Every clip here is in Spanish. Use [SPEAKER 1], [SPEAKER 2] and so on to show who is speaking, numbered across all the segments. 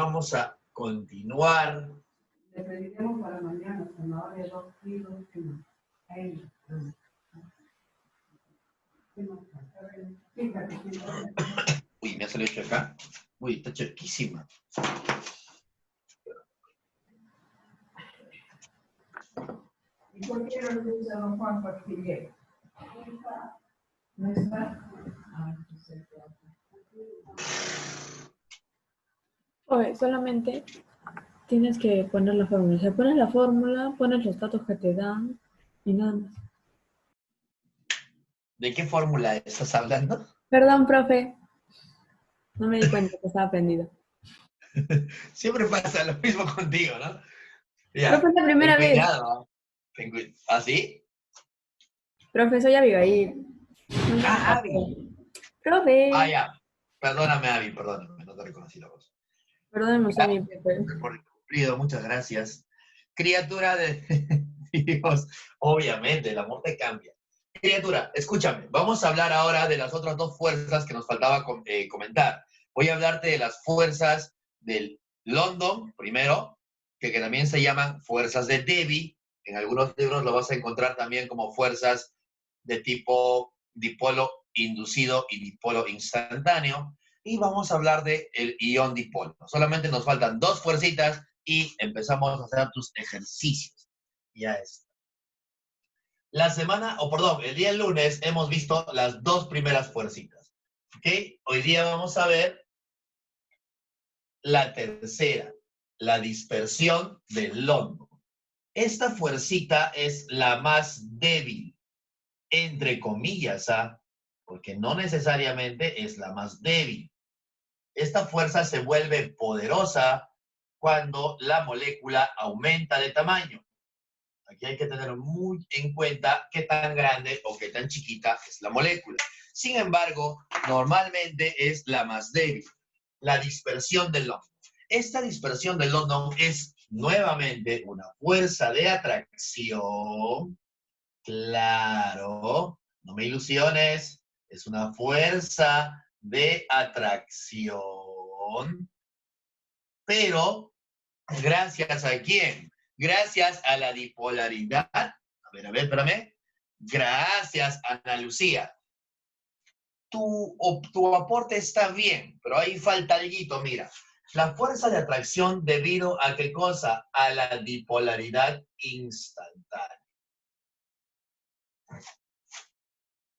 [SPEAKER 1] vamos a continuar.
[SPEAKER 2] Le pediremos para mañana, zanahoria 2 kilos.
[SPEAKER 1] Uy, me ha salido hecho acá. Uy, está chequísima.
[SPEAKER 2] ¿Y por qué no le dice a don Juan Pasquille? ¿No está?
[SPEAKER 3] Oye, solamente tienes que poner la fórmula. Se pones la fórmula, pones los datos que te dan y nada más.
[SPEAKER 1] ¿De qué fórmula estás hablando?
[SPEAKER 3] Perdón, profe. No me di cuenta que estaba prendido.
[SPEAKER 1] Siempre pasa lo mismo contigo, ¿no? Ya,
[SPEAKER 3] Profe, es la primera
[SPEAKER 1] ten
[SPEAKER 3] vez.
[SPEAKER 1] cuidado. ¿Ah, sí?
[SPEAKER 3] Profe, soy Abigail.
[SPEAKER 1] Ah, Abby.
[SPEAKER 3] Profe.
[SPEAKER 1] Ah, ya. Perdóname, Abby, perdóname. No te reconocí la voz.
[SPEAKER 3] Perdóneme usted, mi profe.
[SPEAKER 1] Por el cumplido, muchas gracias. Criatura de Dios, obviamente, el amor te cambia. Criatura, escúchame, vamos a hablar ahora de las otras dos fuerzas que nos faltaba comentar. Voy a hablarte de las fuerzas del London, primero, que también se llaman fuerzas de Devi. En algunos libros lo vas a encontrar también como fuerzas de tipo dipolo inducido y dipolo instantáneo. Y vamos a hablar del ion dipolo. Solamente nos faltan dos fuercitas y empezamos a hacer tus ejercicios. Ya está. La semana, perdón, el día lunes hemos visto las dos primeras fuercitas. ¿Ok? Hoy día vamos a ver la tercera, la dispersión del London. Esta fuercita es la más débil, entre comillas, ¿ah? Porque no necesariamente es la más débil. Esta fuerza se vuelve poderosa cuando la molécula aumenta de tamaño. Aquí hay que tener muy en cuenta qué tan grande o qué tan chiquita es la molécula. Sin embargo, normalmente es la más débil, la dispersión del London. Esta dispersión del London es nuevamente una fuerza de atracción. Claro, no me ilusiones, es una fuerza de atracción, pero ¿gracias a quién? Gracias a la dipolaridad. A ver, espérame. Gracias, Ana Lucía. Tu aporte está bien, pero ahí falta algo, mira. La fuerza de atracción debido a qué cosa? A la dipolaridad instantánea.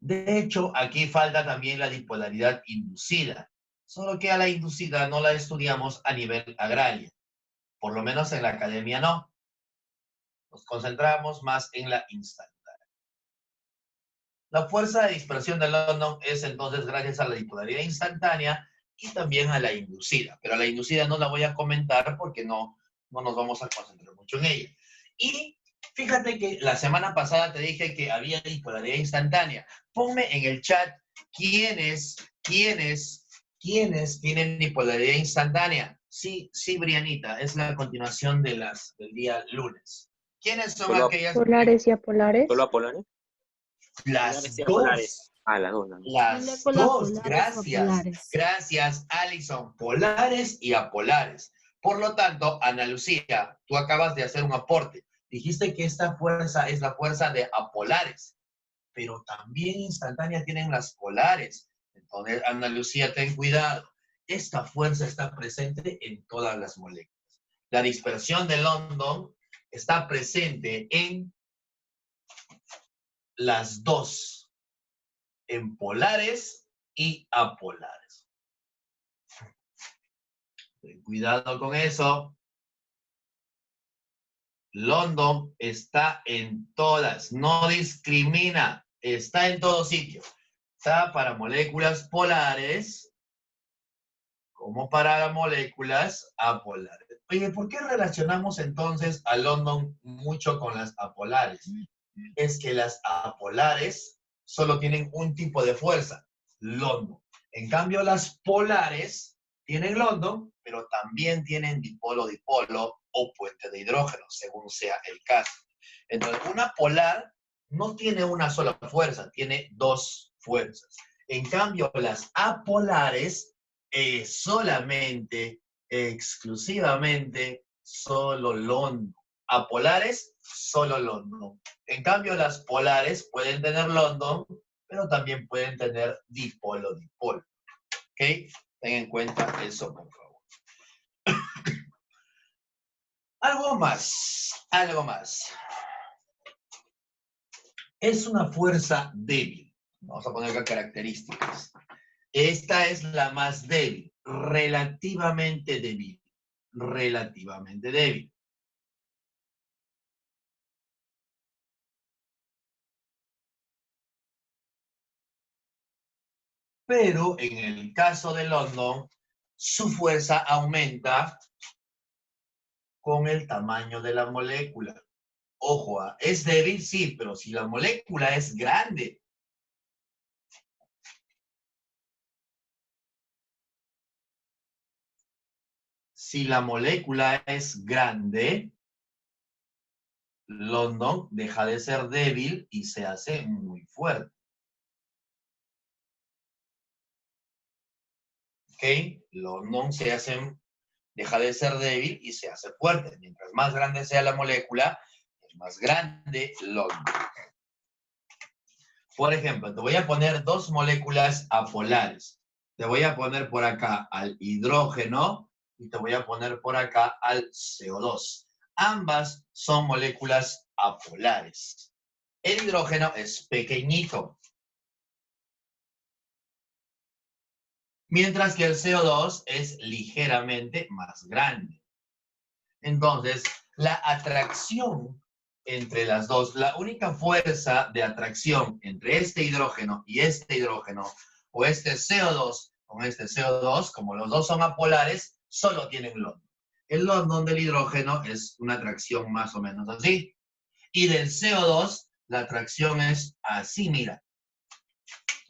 [SPEAKER 1] De hecho, aquí falta también la dipolaridad inducida, solo que a la inducida no la estudiamos a nivel agrario, por lo menos en la academia no. Nos concentramos más en la instantánea. La fuerza de dispersión del London es entonces gracias a la dipolaridad instantánea y también a la inducida, pero a la inducida no la voy a comentar porque no nos vamos a concentrar mucho en ella. Y fíjate que la semana pasada te dije que había dipolaridad instantánea. Ponme en el chat quiénes tienen dipolaridad instantánea. Sí, Brianita, es la continuación de del día lunes. ¿Quiénes son aquellas?
[SPEAKER 4] Polares y apolares.
[SPEAKER 5] ¿Solo apolares?
[SPEAKER 1] Las
[SPEAKER 5] y
[SPEAKER 1] dos.
[SPEAKER 5] apolares. Ah, las dos.
[SPEAKER 1] Las dos, gracias. Gracias, Alison. Polares y apolares. Por lo tanto, Ana Lucía, tú acabas de hacer un aporte. Dijiste que esta fuerza es la fuerza de apolares, pero también instantánea tienen las polares. Entonces, Ana Lucía, ten cuidado. Esta fuerza está presente en todas las moléculas. La dispersión de London está presente en las dos, en polares y apolares. Ten cuidado con eso. London está en todas, no discrimina, está en todo sitio. Está para moléculas polares como para moléculas apolares. Oye, ¿por qué relacionamos entonces a London mucho con las apolares? Es que las apolares solo tienen un tipo de fuerza, London. En cambio, las polares tienen London, pero también tienen dipolo-dipolo o puente de hidrógeno, según sea el caso. Entonces, una polar no tiene una sola fuerza, tiene dos fuerzas. En cambio, las apolares solamente exclusivamente solo London. Apolares, solo London. En cambio, las polares pueden tener London, pero también pueden tener dipolo-dipolo. ¿Ok? Ten en cuenta eso, por favor. Algo más, algo más. Es una fuerza débil. Vamos a poner acá características. Esta es la más débil, relativamente débil. Relativamente débil. Pero en el caso de London, su fuerza aumenta con el tamaño de la molécula. Ojo, es débil, sí, pero si la molécula es grande, si la molécula es grande, London deja de ser débil y se hace muy fuerte. ¿Ok? London deja de ser débil y se hace fuerte. Mientras más grande sea la molécula, es más grande London. Por ejemplo, te voy a poner dos moléculas apolares. Te voy a poner por acá al hidrógeno y te voy a poner por acá al CO2. Ambas son moléculas apolares. El hidrógeno es pequeñito, mientras que el CO2 es ligeramente más grande. Entonces, la atracción entre las dos, la única fuerza de atracción entre este hidrógeno y este hidrógeno, o este CO2 con este CO2, como los dos son apolares, solo tienen London. El London del hidrógeno es una atracción más o menos así. Y del CO2, la atracción es así, mira.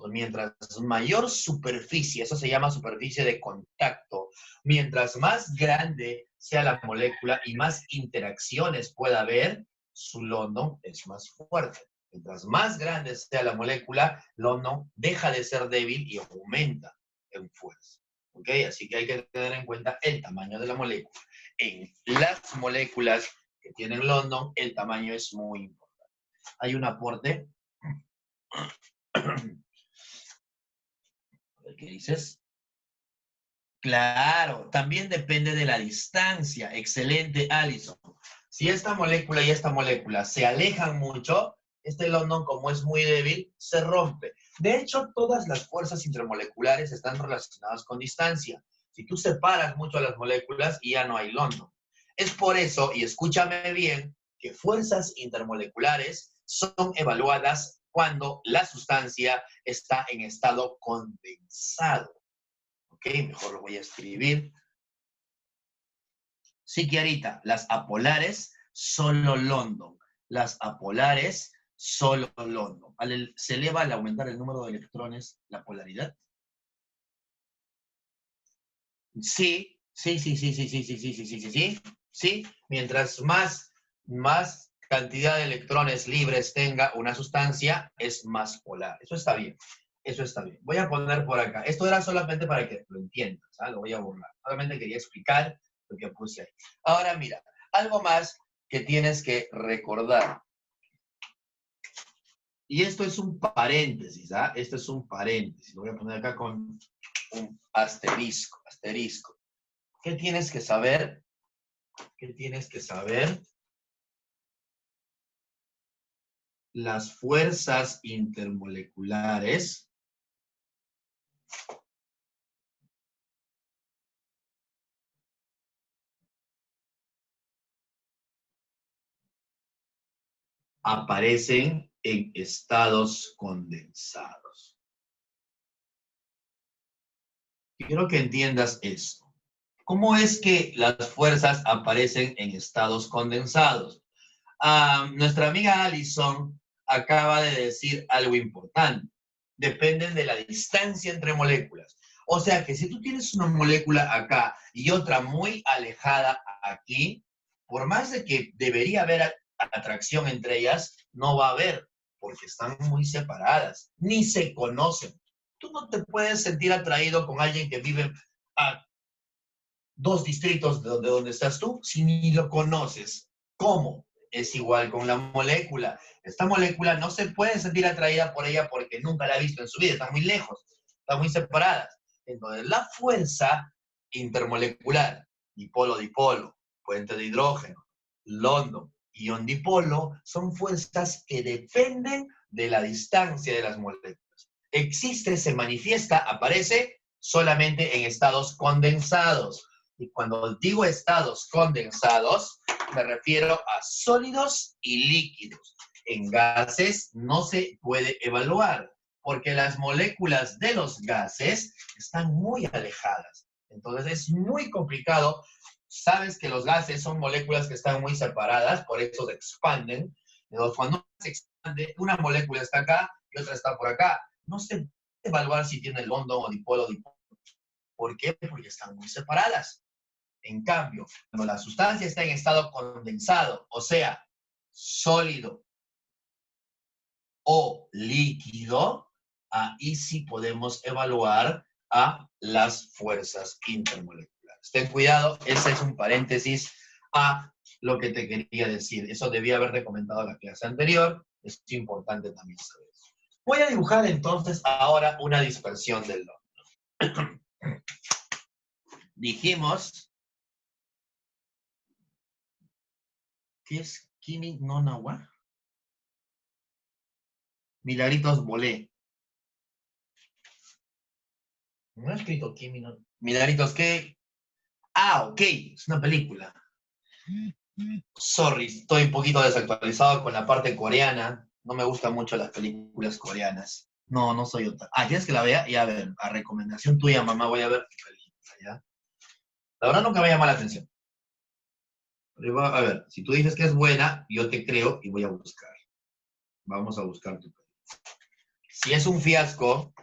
[SPEAKER 1] Mientras mayor superficie, eso se llama superficie de contacto, mientras más grande sea la molécula y más interacciones pueda haber, su London es más fuerte. Mientras más grande sea la molécula, London deja de ser débil y aumenta en fuerza. ¿Ok? Así que hay que tener en cuenta el tamaño de la molécula. En las moléculas que tienen London, el tamaño es muy importante. Hay un aporte. ¿Qué dices? Claro, también depende de la distancia. Excelente, Alison. Si esta molécula y esta molécula se alejan mucho, este London, como es muy débil, se rompe. De hecho, todas las fuerzas intermoleculares están relacionadas con distancia. Si tú separas mucho a las moléculas, ya no hay London. Es por eso, y escúchame bien, que fuerzas intermoleculares son evaluadas cuando la sustancia está en estado condensado. Ok, mejor lo voy a escribir. Sí, Kiarita, las apolares, solo London. Las apolares, solo London. ¿Se eleva al aumentar el número de electrones la polaridad? Sí, sí. Mientras más cantidad de electrones libres tenga una sustancia, es más polar. Eso está bien. Eso está bien. Voy a poner por acá. Esto era solamente para que lo entiendas. ¿Ah? Lo voy a borrar. Solamente quería explicar lo que puse ahí. Ahora mira, algo más que tienes que recordar. Y esto es un paréntesis, ¿ah? Esto es un paréntesis. Lo voy a poner acá con un asterisco, asterisco. ¿Qué tienes que saber? ¿Qué tienes que saber? Las fuerzas intermoleculares aparecen en estados condensados. Quiero que entiendas esto. ¿Cómo es que las fuerzas aparecen en estados condensados? Nuestra amiga Alison acaba de decir algo importante. Dependen de la distancia entre moléculas. O sea que si tú tienes una molécula acá y otra muy alejada aquí, por más de que debería haber atracción entre ellas, no va a haber, porque están muy separadas, ni se conocen. Tú no te puedes sentir atraído con alguien que vive a 2 distritos de donde estás tú si ni lo conoces? ¿Cómo? Es igual con la molécula. Esta molécula no se puede sentir atraída por ella porque nunca la ha visto en su vida, están muy lejos, están muy separadas. Entonces, la fuerza intermolecular, dipolo-dipolo, puente de hidrógeno, London, ion dipolo, son fuerzas que dependen de la distancia de las moléculas. Existe, se manifiesta, aparece solamente en estados condensados. Y cuando digo estados condensados, me refiero a sólidos y líquidos. En gases no se puede evaluar, porque las moléculas de los gases están muy alejadas. Entonces es muy complicado. Sabes que los gases son moléculas que están muy separadas, por eso se expanden. Entonces, cuando se expande, una molécula está acá y otra está por acá. No se puede evaluar si tiene London o dipolo. ¿Por qué? Porque están muy separadas. En cambio, cuando la sustancia está en estado condensado, o sea, sólido o líquido, ahí sí podemos evaluar a las fuerzas intermoleculares. Ten cuidado, ese es un paréntesis a lo que te quería decir. Eso debía haberte comentado en la clase anterior, es importante también saber eso. Voy a dibujar entonces ahora una dispersión del London. Dijimos, ¿qué es Kimi no Nawa? Milagritos Volé. No he escrito Kimi no. Milagritos, ¿qué? Ah, ok, es una película. Sorry, estoy un poquito desactualizado con la parte coreana. No me gustan mucho las películas coreanas. No, no soy otra. Ah, ¿quieres que la vea? Ya, a ver, a recomendación tuya, mamá, voy a ver tu película, ¿ya? La verdad nunca me llama la atención. Pero a ver, si tú dices que es buena, yo te creo y voy a buscar. Vamos a buscar tu película. Si es un fiasco,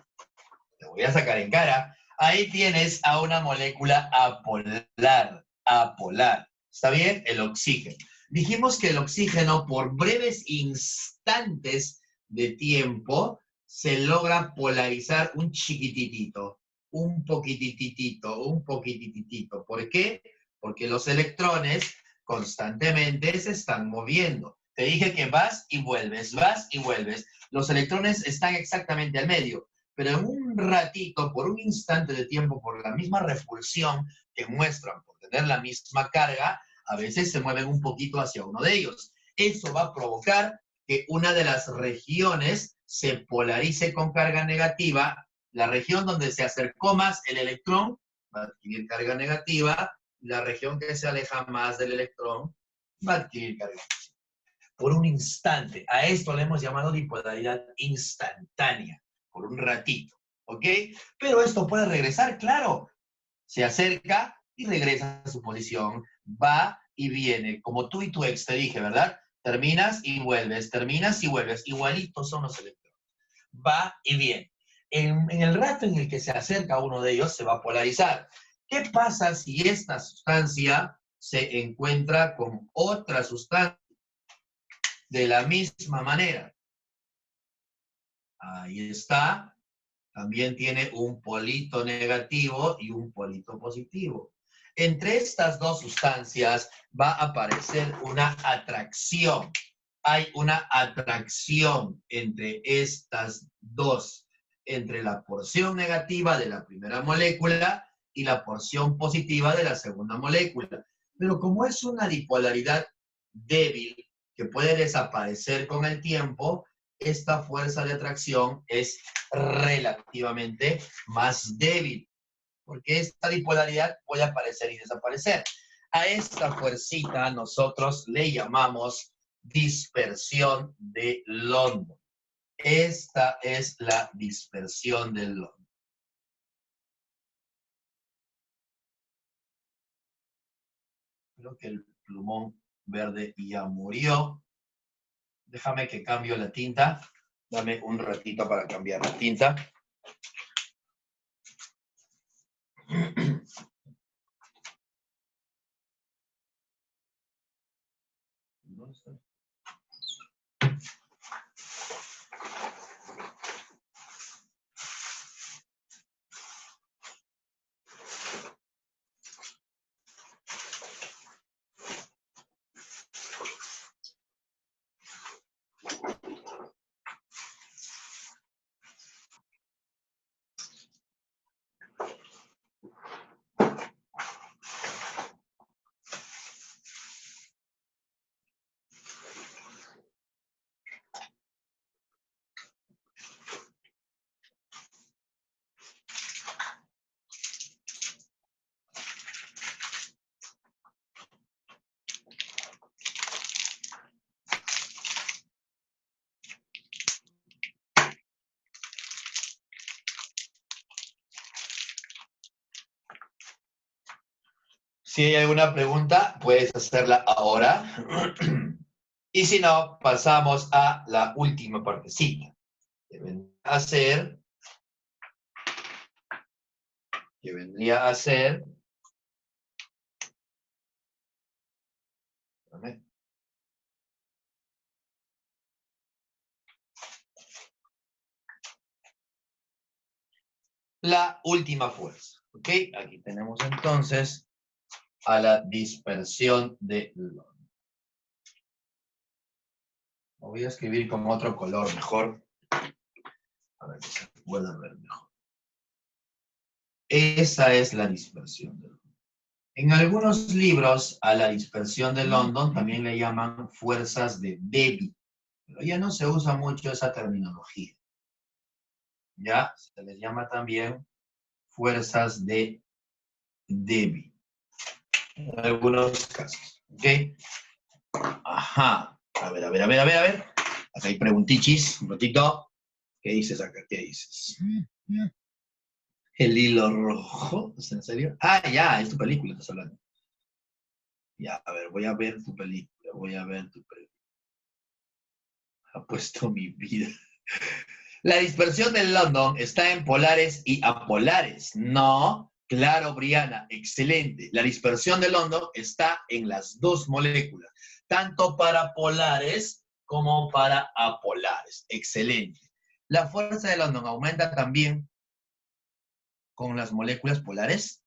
[SPEAKER 1] te voy a sacar en cara. Ahí tienes a una molécula apolar. Apolar. ¿Está bien? El oxígeno. Dijimos que el oxígeno, por breves instantes de tiempo, se logra polarizar un chiquititito, un poquititito, un poquititito. ¿Por qué? Porque los electrones constantemente se están moviendo. Te dije que vas y vuelves, vas y vuelves. Los electrones están exactamente al medio, pero en un ratito, por un instante de tiempo, por la misma repulsión que muestran, por tener la misma carga, a veces se mueven un poquito hacia uno de ellos. Eso va a provocar que una de las regiones se polarice con carga negativa. La región donde se acercó más el electrón va a adquirir carga negativa. La región que se aleja más del electrón va a adquirir carga positiva. Por un instante. A esto le hemos llamado dipolaridad instantánea. Por un ratito. ¿Ok? Pero esto puede regresar, claro. Se acerca y regresa a su posición, va y viene, como tú y tu ex te dije, ¿verdad? Terminas y vuelves, igualitos son los electrones. Va y viene. En el rato en el que se acerca a uno de ellos, se va a polarizar. ¿Qué pasa si esta sustancia se encuentra con otra sustancia de la misma manera? Ahí está. También tiene un polito negativo y un polito positivo. Entre estas dos sustancias va a aparecer una atracción. Hay una atracción entre estas dos, entre la porción negativa de la primera molécula y la porción positiva de la segunda molécula. Pero como es una dipolaridad débil que puede desaparecer con el tiempo, esta fuerza de atracción es relativamente más débil, porque esta dipolaridad puede aparecer y desaparecer. A esta fuercita nosotros le llamamos dispersión de London. Esta es la dispersión de London. Creo que el plumón verde ya murió. Déjame que cambio la tinta. Dame un ratito para cambiar la tinta. ¿Dónde está? Si hay alguna pregunta, puedes hacerla ahora. Y si no, pasamos a la última partecita. Que vendría a ser, la última fuerza. ¿Ok? Aquí tenemos entonces a la dispersión de London. Lo voy a escribir con otro color mejor, para que se pueda ver mejor. Esa es la dispersión de London. En algunos libros a la dispersión de London también le llaman fuerzas de Debye, pero ya no se usa mucho esa terminología. Ya se les llama también fuerzas de Debye, en algunos casos. ¿Ok? Ajá. A ver. Acá hay preguntichis, un ratito. ¿Qué dices acá? ¿Qué dices? El hilo rojo, ¿es en serio? Ah, ya, es tu película, estás hablando. Ya, a ver, voy a ver tu película. Ha puesto mi vida. La dispersión de London está en polares y apolares. No, claro, Briana, excelente. La dispersión de London está en las dos moléculas, tanto para polares como para apolares. Excelente. La fuerza de London aumenta también con las moléculas polares.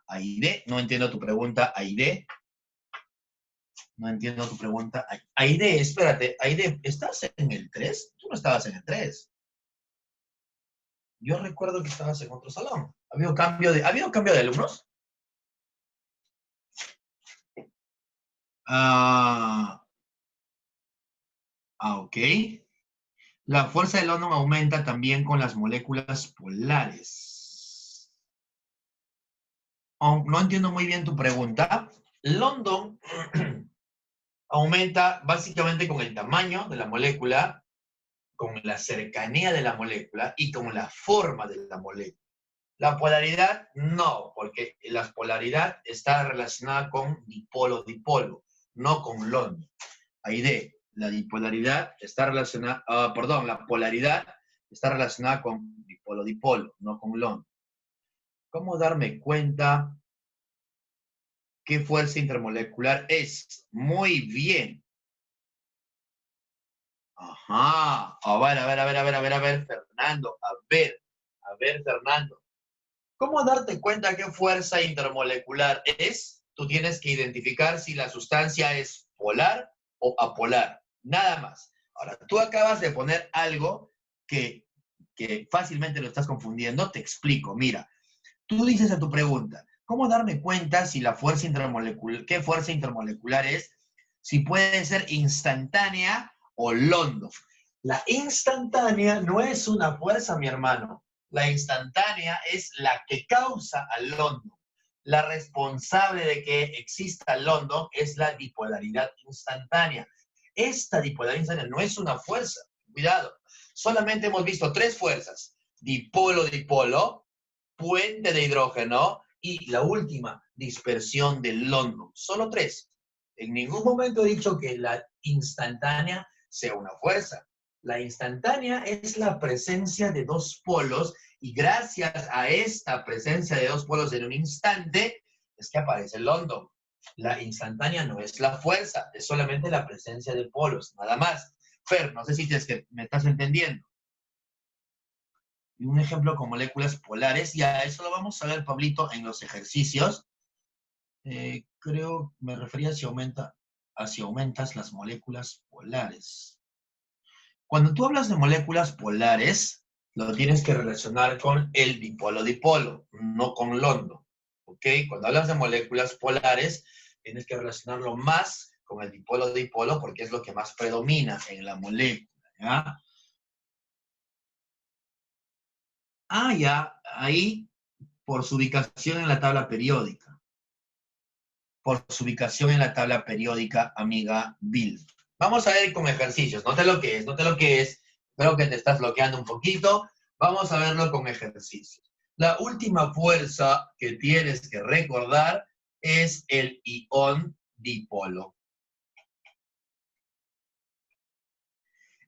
[SPEAKER 1] Aide, no entiendo tu pregunta, Aide. No entiendo tu pregunta. Aide, espérate, Aide, ¿estás en el 3? Tú no estabas en el 3. Yo recuerdo que estabas en otro salón. ¿Ha habido cambio de alumnos? Ok. La fuerza de London aumenta también con las moléculas polares. Oh, no entiendo muy bien tu pregunta. London aumenta básicamente con el tamaño de la molécula, con la cercanía de la molécula y con la forma de la molécula. La polaridad, no, porque la polaridad está relacionada con dipolo-dipolo, no con London. Aide, la dipolaridad está relacionada, la polaridad está relacionada con dipolo-dipolo, no con London. ¿Cómo darme cuenta qué fuerza intermolecular es? Muy bien. Ajá. A ver, Fernando. A ver, Fernando. ¿Cómo darte cuenta qué fuerza intermolecular es? Tú tienes que identificar si la sustancia es polar o apolar. Nada más. Ahora, tú acabas de poner algo que fácilmente lo estás confundiendo. Te explico. Mira, tú dices a tu pregunta, ¿cómo darme cuenta si la fuerza intermolecular, qué fuerza intermolecular es? Si puede ser instantánea o London. La instantánea no es una fuerza, mi hermano. La instantánea es la que causa a London. La responsable de que exista London es la dipolaridad instantánea. Esta dipolaridad instantánea no es una fuerza. Cuidado. Solamente hemos visto tres fuerzas. Dipolo-dipolo, puente de hidrógeno y la última, dispersión de London. Solo tres. En ningún momento he dicho que la instantánea sea una fuerza. La instantánea es la presencia de dos polos y gracias a esta presencia de dos polos en un instante es que aparece London. La instantánea no es la fuerza, es solamente la presencia de polos, nada más. Fer, no sé si me estás entendiendo. Y un ejemplo con moléculas polares, y a eso lo vamos a ver, Pablito, en los ejercicios. Creo, me refería si aumentas las moléculas polares. Cuando tú hablas de moléculas polares, lo tienes que relacionar con el dipolo-dipolo, no con London, ¿ok? Cuando hablas de moléculas polares, tienes que relacionarlo más con el dipolo-dipolo porque es lo que más predomina en la molécula, ¿ya? Ya, ahí, por su ubicación en la tabla periódica. Por su ubicación en la tabla periódica, amiga Bill. Vamos a ver con ejercicios. Note lo que es. Creo que te estás bloqueando un poquito. Vamos a verlo con ejercicios. La última fuerza que tienes que recordar es el ion dipolo.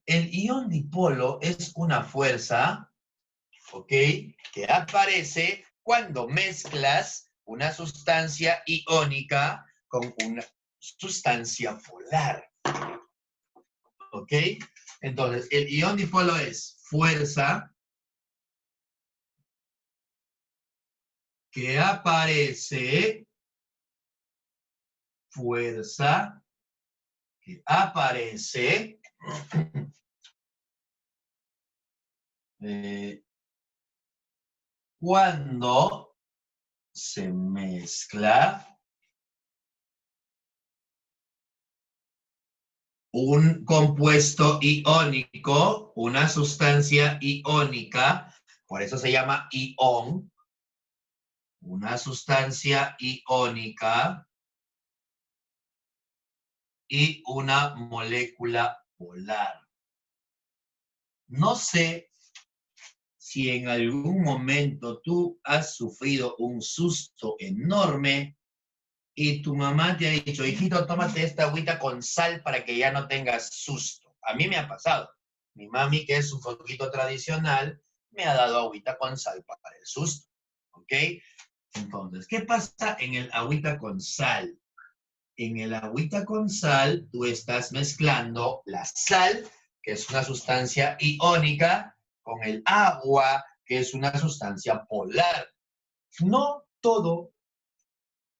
[SPEAKER 1] El ion dipolo es una fuerza, ¿ok?, que aparece cuando mezclas una sustancia iónica con una sustancia polar. ¿Ok? Entonces, el ion dipolo es fuerza que aparece, cuando se mezcla un compuesto iónico, una sustancia iónica, por eso se llama ion, una sustancia iónica y una molécula polar. No sé si en algún momento tú has sufrido un susto enorme y tu mamá te ha dicho, hijito, tómate esta agüita con sal para que ya no tengas susto. A mí me ha pasado. Mi mami, que es un poquito tradicional, me ha dado agüita con sal para el susto. ¿Ok? Entonces, ¿qué pasa en el agüita con sal? En el agüita con sal, tú estás mezclando la sal, que es una sustancia iónica, con el agua, que es una sustancia polar. No todas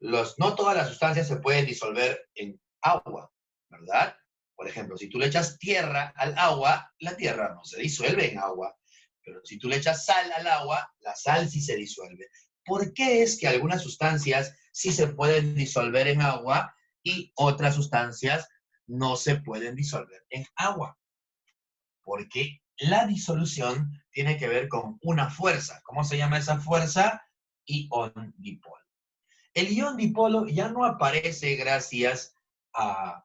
[SPEAKER 1] las sustancias se pueden disolver en agua, ¿verdad? Por ejemplo, si tú le echas tierra al agua, la tierra no se disuelve en agua. Pero si tú le echas sal al agua, la sal sí se disuelve. ¿Por qué es que algunas sustancias sí se pueden disolver en agua y otras sustancias no se pueden disolver en agua? Porque la disolución tiene que ver con una fuerza. ¿Cómo se llama esa fuerza? Ion dipolo. El ion dipolo ya no aparece gracias a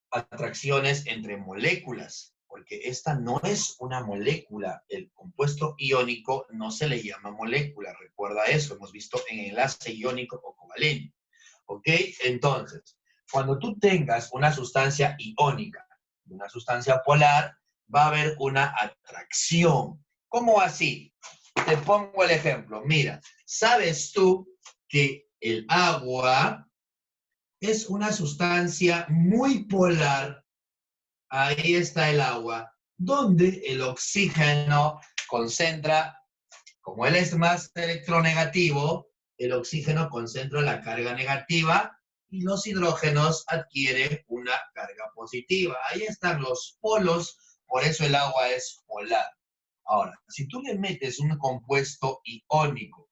[SPEAKER 1] atracciones entre moléculas, porque esta no es una molécula. El compuesto iónico no se le llama molécula. Recuerda eso, hemos visto en enlace iónico o covalente. ¿Ok? Entonces, cuando tú tengas una sustancia iónica y una sustancia polar, va a haber una atracción. ¿Cómo así? Te pongo el ejemplo. Mira, ¿sabes tú que el agua es una sustancia muy polar? Ahí está el agua, donde el oxígeno concentra, como él es más electronegativo, el oxígeno concentra la carga negativa y los hidrógenos adquieren una carga positiva. Ahí están los polos, por eso el agua es polar. Ahora, si tú le metes un compuesto iónico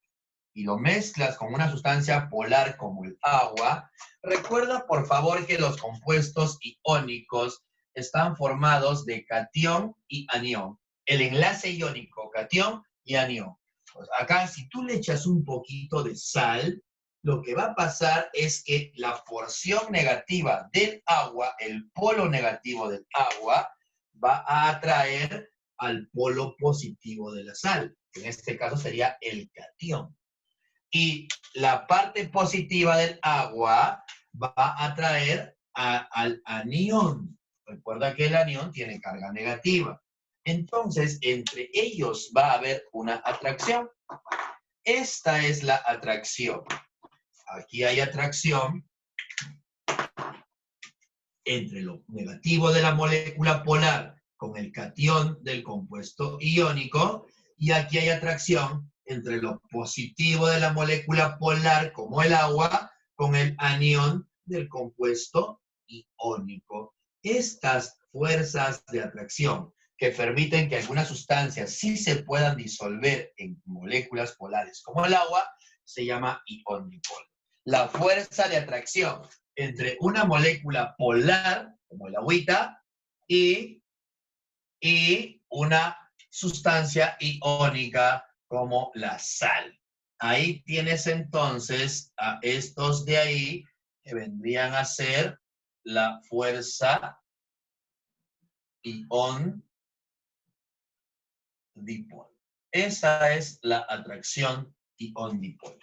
[SPEAKER 1] y lo mezclas con una sustancia polar como el agua, recuerda por favor que los compuestos iónicos están formados de catión y anión. El enlace iónico, catión y anión. Pues acá, si tú le echas un poquito de sal, lo que va a pasar es que la porción negativa del agua, el polo negativo del agua, va a atraer al polo positivo de la sal, que en este caso sería el catión. Y la parte positiva del agua va a atraer al anión. Recuerda que el anión tiene carga negativa. Entonces, entre ellos va a haber una atracción. Esta es la atracción. Aquí hay atracción entre lo negativo de la molécula polar con el catión del compuesto iónico, y aquí hay atracción entre lo positivo de la molécula polar, como el agua, con el anión del compuesto iónico. Estas fuerzas de atracción que permiten que algunas sustancias sí se puedan disolver en moléculas polares, como el agua, se llama ion dipolo. La fuerza de atracción entre una molécula polar, como el agüita, y una sustancia iónica como la sal. Ahí tienes entonces a estos de ahí que vendrían a ser la fuerza ion dipolo. Esa es la atracción ion dipolo.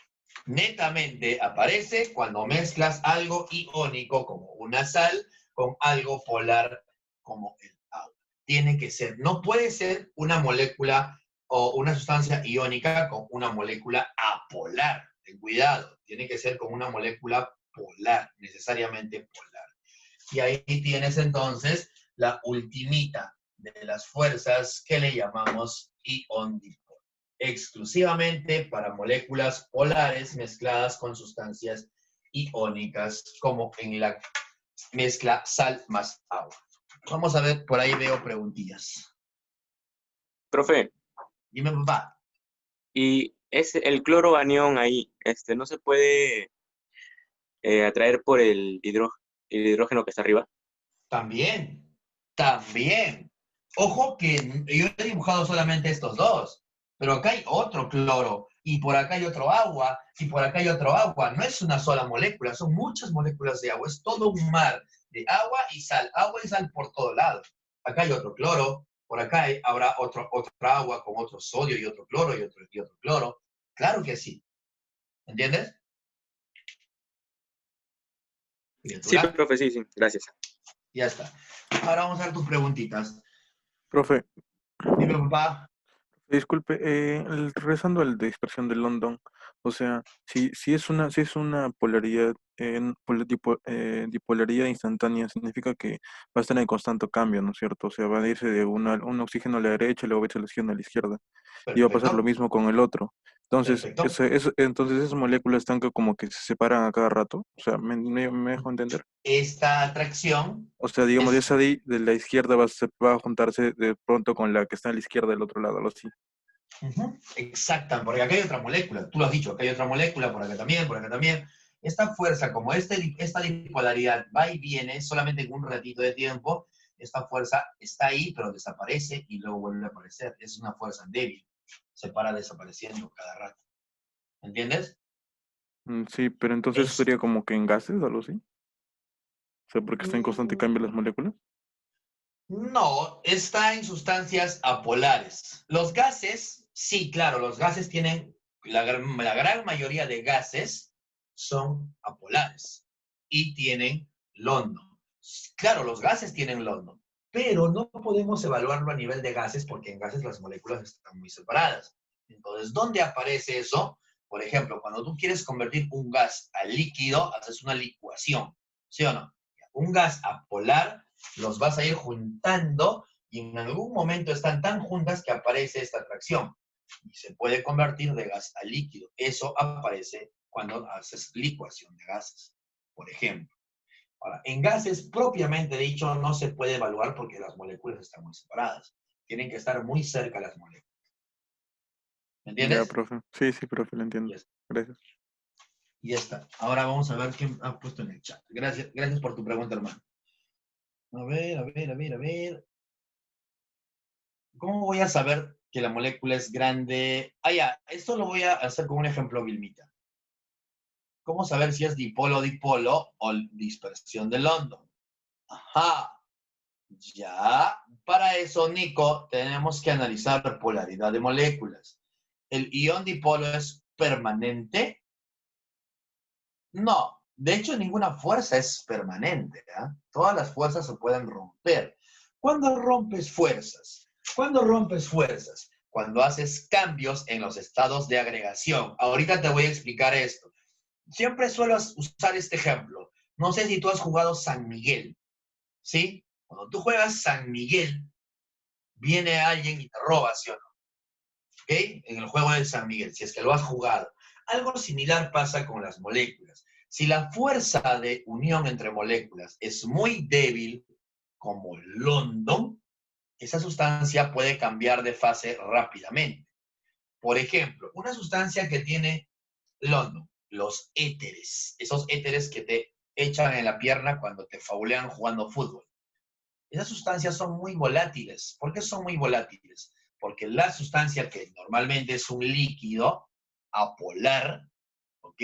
[SPEAKER 1] Netamente aparece cuando mezclas algo iónico como una sal con algo polar como el agua. Tiene que ser, no puede ser una molécula o una sustancia iónica con una molécula apolar. Ten cuidado, tiene que ser con una molécula polar, necesariamente polar. Y ahí tienes entonces la ultimita de las fuerzas que le llamamos ión-dipolo, exclusivamente para moléculas polares mezcladas con sustancias iónicas, como en la mezcla sal más agua. Vamos a ver, por ahí veo preguntillas.
[SPEAKER 4] Profe,
[SPEAKER 1] Dime, papá.
[SPEAKER 4] y el cloro anión ahí, ¿no se puede atraer por el hidrógeno que está arriba?
[SPEAKER 1] También, también. Ojo que yo he dibujado solamente estos dos, pero acá hay otro cloro, y por acá hay otro agua, y por acá hay otro agua. No es una sola molécula, son muchas moléculas de agua. Es todo un mar de agua y sal por todo lado. Acá hay otro cloro, por acá habrá otra agua con otro sodio y otro cloro y otro cloro. Claro que sí. ¿Entiendes?
[SPEAKER 4] Sí,
[SPEAKER 1] Criatura,
[SPEAKER 4] profe, sí, sí, gracias.
[SPEAKER 1] ya está. Ahora vamos a ver tus preguntitas.
[SPEAKER 5] Profe,
[SPEAKER 1] Dime, papá.
[SPEAKER 5] disculpe, regresando a la dispersión de London, o sea, si es una polaridad, dipolaridad instantánea, significa que va a estar en constante cambio, ¿no es cierto? O sea, va a irse de un oxígeno a la derecha y luego va a irse el oxígeno a la izquierda, y va a pasar lo
[SPEAKER 1] Perfecto,
[SPEAKER 5] mismo con el otro. Entonces,
[SPEAKER 1] perfecto.
[SPEAKER 5] entonces esas moléculas están como que se separan a cada rato, o sea, ¿me dejo entender?
[SPEAKER 1] Esta atracción
[SPEAKER 5] O sea, digamos,
[SPEAKER 1] es
[SPEAKER 5] esa de la izquierda va a juntarse de pronto con la que está a la izquierda del otro lado, algo así.
[SPEAKER 1] exacta, porque acá hay otra molécula, tú lo has dicho, acá hay otra molécula, por acá también, por acá también. Esta fuerza, como esta dipolaridad va y viene solamente en un ratito de tiempo, esta fuerza está ahí, pero desaparece y luego vuelve a aparecer. Es una fuerza débil, se para desapareciendo cada rato. ¿Entiendes?
[SPEAKER 5] Sí, pero entonces
[SPEAKER 1] Es,
[SPEAKER 5] sería como que en gases, algo así. O sea, porque está en constante
[SPEAKER 1] mm,
[SPEAKER 5] cambio las moléculas.
[SPEAKER 1] no, está en sustancias apolares. Los gases, sí, claro, los gases tienen, la gran mayoría de gases son apolares y tienen London. Claro, los gases tienen London, pero no podemos evaluarlo a nivel de gases porque en gases las moléculas están muy separadas. Entonces, ¿dónde aparece eso? Por ejemplo, cuando tú quieres convertir un gas a líquido, haces una licuación, ¿sí o no? Un gas apolar los vas a ir juntando y en algún momento están tan juntas que aparece esta atracción y se puede convertir de gas a líquido. Eso aparece cuando haces licuación de gases, por ejemplo. Ahora, en gases propiamente dicho no se puede evaluar porque las moléculas están muy separadas. Tienen que estar muy cerca las moléculas. ¿Me
[SPEAKER 5] Ya,
[SPEAKER 1] entiendes?
[SPEAKER 5] profe. Sí, sí, profe, lo entiendo.
[SPEAKER 1] Ya está.
[SPEAKER 5] Gracias.
[SPEAKER 1] Ya está. Ahora vamos a ver quién ha puesto en el chat. Gracias, gracias por tu pregunta, hermano. A ver, a ver, a ver, a ver. ¿Cómo voy a saber que la molécula es grande? Ah, ya, esto lo voy a hacer con un ejemplo, Vilmita. ¿Cómo saber si es dipolo-dipolo o dispersión de London? Ajá, ya. Para eso, Nico, tenemos que analizar polaridad de moléculas. ¿El ion dipolo es permanente? No. De hecho, ninguna fuerza es permanente. ¿Eh? Todas las fuerzas se pueden romper. ¿Cuándo rompes fuerzas? ¿Cuándo rompes fuerzas? Cuando haces cambios en los estados de agregación. Ahorita te voy a explicar esto. Siempre suelo usar este ejemplo. No sé si tú has jugado San Miguel, ¿sí? Cuando tú juegas San Miguel, viene alguien y te roba, ¿sí o no? ¿Ok? En el juego de San Miguel, si es que lo has jugado. Algo similar pasa con las moléculas. Si la fuerza de unión entre moléculas es muy débil, como London, esa sustancia puede cambiar de fase rápidamente. Por ejemplo, una sustancia que tiene London, los éteres, esos éteres que te echan en la pierna cuando te faulean jugando fútbol. Esas sustancias son muy volátiles. ¿Por qué son muy volátiles? Porque la sustancia que normalmente es un líquido apolar, ¿ok?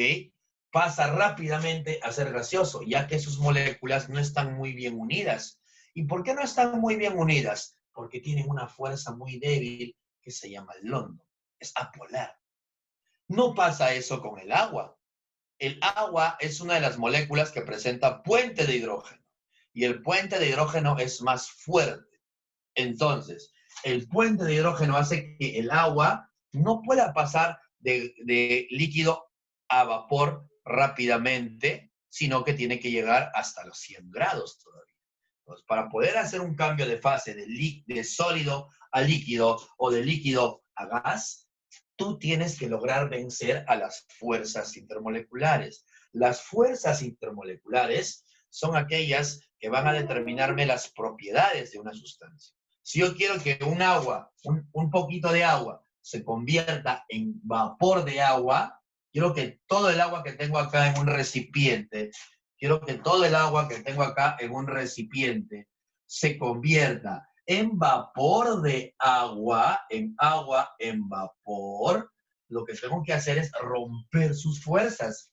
[SPEAKER 1] Pasa rápidamente a ser gaseoso, ya que sus moléculas no están muy bien unidas. ¿Y por qué no están muy bien unidas? Porque tienen una fuerza muy débil que se llama London. Es apolar. No pasa eso con el agua. El agua es una de las moléculas que presenta puente de hidrógeno. Y el puente de hidrógeno es más fuerte. Entonces, el puente de hidrógeno hace que el agua no pueda pasar de líquido a vapor rápidamente, sino que tiene que llegar hasta los 100 grados todavía. Entonces, para poder hacer un cambio de fase de sólido a líquido o de líquido a gas, tú tienes que lograr vencer a las fuerzas intermoleculares. Las fuerzas intermoleculares son aquellas que van a determinarme las propiedades de una sustancia. Si yo quiero que un agua, un poquito de agua, se convierta en vapor de agua, quiero que todo el agua que tengo acá en un recipiente, se convierta en vapor de agua, en vapor. Lo que tengo que hacer es romper sus fuerzas,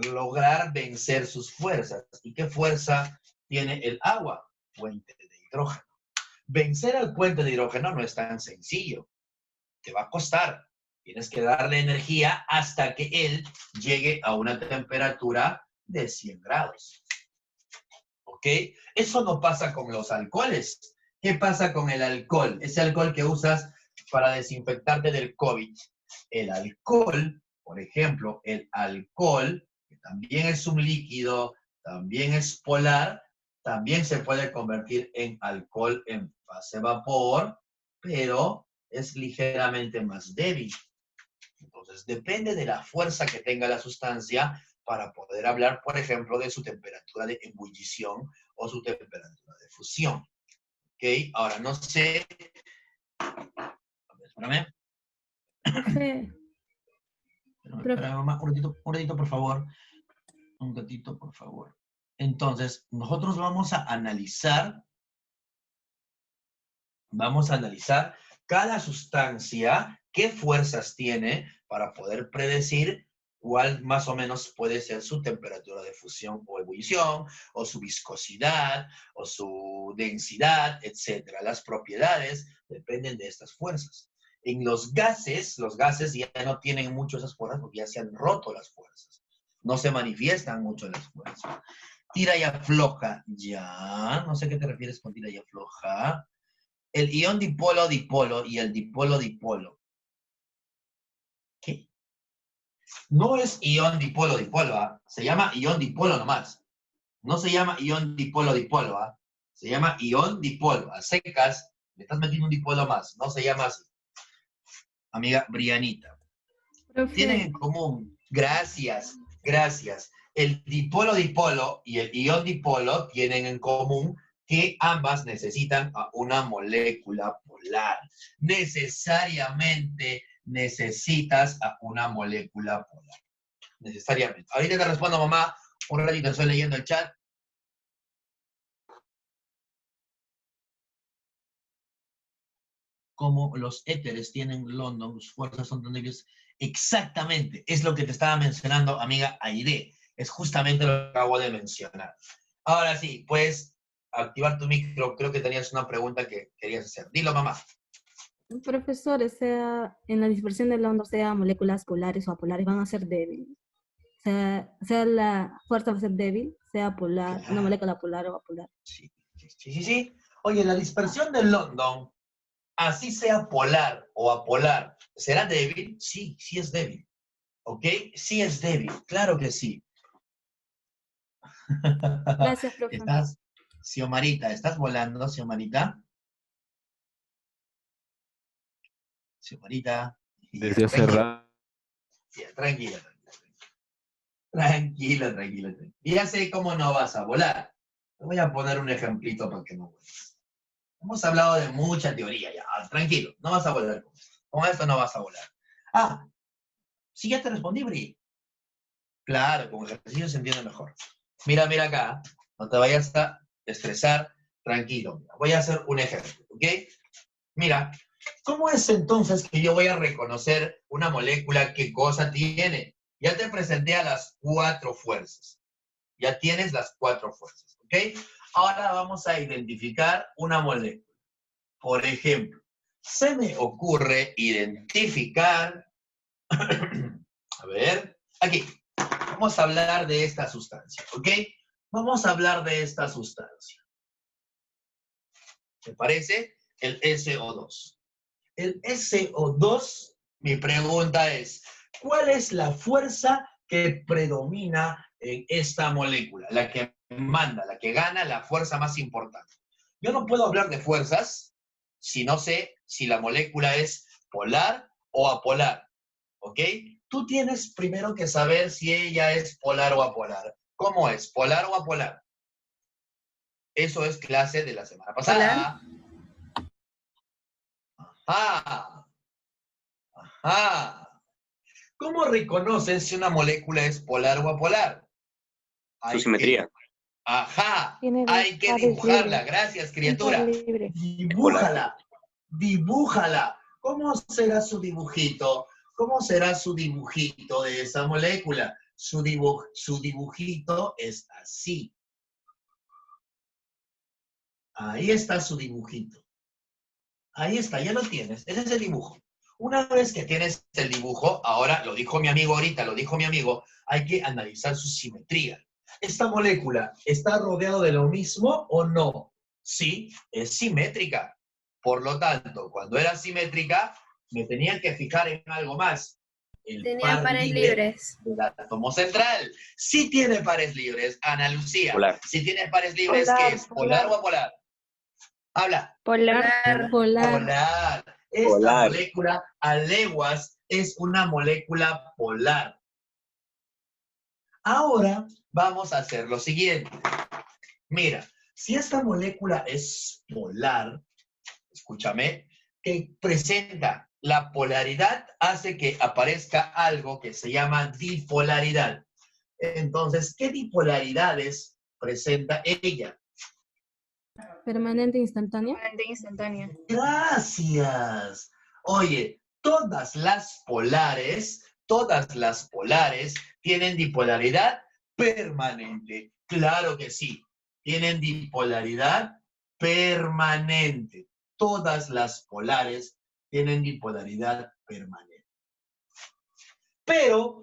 [SPEAKER 1] lograr vencer sus fuerzas. ¿Y qué fuerza tiene el agua? Puente de hidrógeno. Vencer al puente de hidrógeno no es tan sencillo. Te va a costar. Tienes que darle energía hasta que él llegue a una temperatura de 100 grados. ¿Ok? Eso no pasa con los alcoholes. ¿Qué pasa con el alcohol? Ese alcohol que usas para desinfectarte del COVID. El alcohol, por ejemplo, el alcohol, que también es un líquido, también es polar, también se puede convertir en alcohol en fase vapor, pero es ligeramente más débil. Entonces, depende de la fuerza que tenga la sustancia para poder hablar, por ejemplo, de su temperatura de ebullición o su temperatura de fusión. ¿Ok? Ahora, no sé... A ver, espérame.
[SPEAKER 3] Profe,
[SPEAKER 1] Espérame, mamá, un ratito, por favor. Un ratito, por favor. Entonces, nosotros vamos a analizar cada sustancia, qué fuerzas tiene para poder predecir cuál más o menos puede ser su temperatura de fusión o ebullición, o su viscosidad, o su densidad, etc. Las propiedades dependen de estas fuerzas. En los gases ya no tienen mucho esas fuerzas porque ya se han roto las fuerzas. No se manifiestan mucho las fuerzas. Tira y afloja, ya. No sé qué te refieres con tira y afloja. El ion dipolo-dipolo y el dipolo-dipolo. ¿Qué? No es ion dipolo-dipolo, ¿ah? Se llama ion dipolo nomás. No se llama ion dipolo-dipolo, ¿ah? Se llama ion dipolo. A secas, le estás metiendo un dipolo más. No se llama así. Amiga Brianita. Tienen en común, gracias. El dipolo-dipolo y el ion dipolo tienen en común que ambas necesitan a una molécula polar. Necesariamente necesitas a una molécula polar. Necesariamente. Ahorita te respondo, mamá. Un ratito estoy leyendo el chat. Como los éteres tienen London, sus fuerzas son tan débiles. Exactamente. Es lo que te estaba mencionando, amiga Aide. Es justamente lo que acabo de mencionar. Ahora sí, puedes activar tu micro. Creo que tenías una pregunta que querías hacer. Dilo, mamá.
[SPEAKER 6] Profesor, sea en la dispersión del London, sea moléculas polares o apolares, van a ser débiles. Sea la fuerza va a ser débil, sea polar,
[SPEAKER 1] Claro.
[SPEAKER 6] una molécula polar o apolar.
[SPEAKER 1] Sí. Oye, la dispersión del London, así sea polar o apolar, ¿será débil? Sí, sí es débil. ¿Ok? Sí es débil, claro que sí.
[SPEAKER 6] Gracias, profe.
[SPEAKER 1] Xiomarita, ¿estás volando, Xiomarita? Xiomarita.
[SPEAKER 7] Desde hace rato.
[SPEAKER 1] Tranquila. Y ya sé cómo no vas a volar. Te voy a poner un ejemplito para que no vueles. Hemos hablado de mucha teoría ya. Tranquilo, no vas a volar con esto. Con esto no vas a volar. Ah, sí, ya te respondí, Bri. Claro, con ejercicio se entiende mejor. Mira acá. No te vayas a estresar. Tranquilo. Voy a hacer un ejemplo, ¿ok? Mira, ¿cómo es entonces que yo voy a reconocer una molécula qué cosa tiene? Ya te presenté a las 4 fuerzas. Ya tienes las 4 fuerzas, ¿ok? Ahora vamos a identificar una molécula. Por ejemplo, se me ocurre identificar A ver, aquí. Vamos a hablar de esta sustancia, ¿ok? Vamos a hablar de esta sustancia. ¿Te parece? El SO2. El SO2, mi pregunta es, ¿cuál es la fuerza que predomina en esta molécula? La que manda, la que gana la fuerza más importante. Yo no puedo hablar de fuerzas si no sé si la molécula es polar o apolar, ¿ok? Tú tienes primero que saber si ella es polar o apolar. ¿Cómo es? ¿Polar o apolar? Eso es clase de la semana pasada. Ajá. Ajá. ¿Cómo reconoces si una molécula es polar o apolar?
[SPEAKER 4] Su simetría.
[SPEAKER 1] Ajá.
[SPEAKER 7] Tiene
[SPEAKER 1] Hay que
[SPEAKER 7] pares
[SPEAKER 1] dibujarla.
[SPEAKER 7] libres.
[SPEAKER 1] Gracias,
[SPEAKER 7] Un par
[SPEAKER 1] criatura.
[SPEAKER 7] libre.
[SPEAKER 1] Dibújala. Dibújala. ¿Cómo será su dibujito? ¿Cómo será su dibujito de esa molécula? Su dibujito es así. Ahí está su dibujito. Ahí está, ya lo tienes. Ese es el dibujo. Una vez que tienes el dibujo, ahora lo dijo mi amigo ahorita, lo dijo mi amigo, hay que analizar su simetría. ¿Esta molécula está rodeada de lo mismo o no? Sí, es simétrica. Por lo tanto, cuando era simétrica, me tenía que fijar en algo más. El
[SPEAKER 8] Tenía pares
[SPEAKER 1] libre
[SPEAKER 8] libres.
[SPEAKER 1] del átomo central. Sí tiene pares libres, Ana Lucía.
[SPEAKER 4] Polar.
[SPEAKER 1] Si tiene pares libres,
[SPEAKER 7] Polar,
[SPEAKER 1] ¿qué es? ¿Polar o apolar? Habla.
[SPEAKER 7] Polar.
[SPEAKER 1] Polar. Esta
[SPEAKER 4] Polar.
[SPEAKER 1] molécula a leguas es una molécula polar. Ahora vamos a hacer lo siguiente. Mira, si esta molécula es polar, escúchame, que presenta la polaridad hace que aparezca algo que se llama dipolaridad. Entonces, ¿qué dipolaridades presenta ella?
[SPEAKER 6] Permanente instantánea.
[SPEAKER 8] Permanente instantánea.
[SPEAKER 1] Gracias. Oye, todas las polares tienen dipolaridad permanente. Claro que sí, tienen dipolaridad permanente. Todas las polares tienen dipolaridad permanente. Pero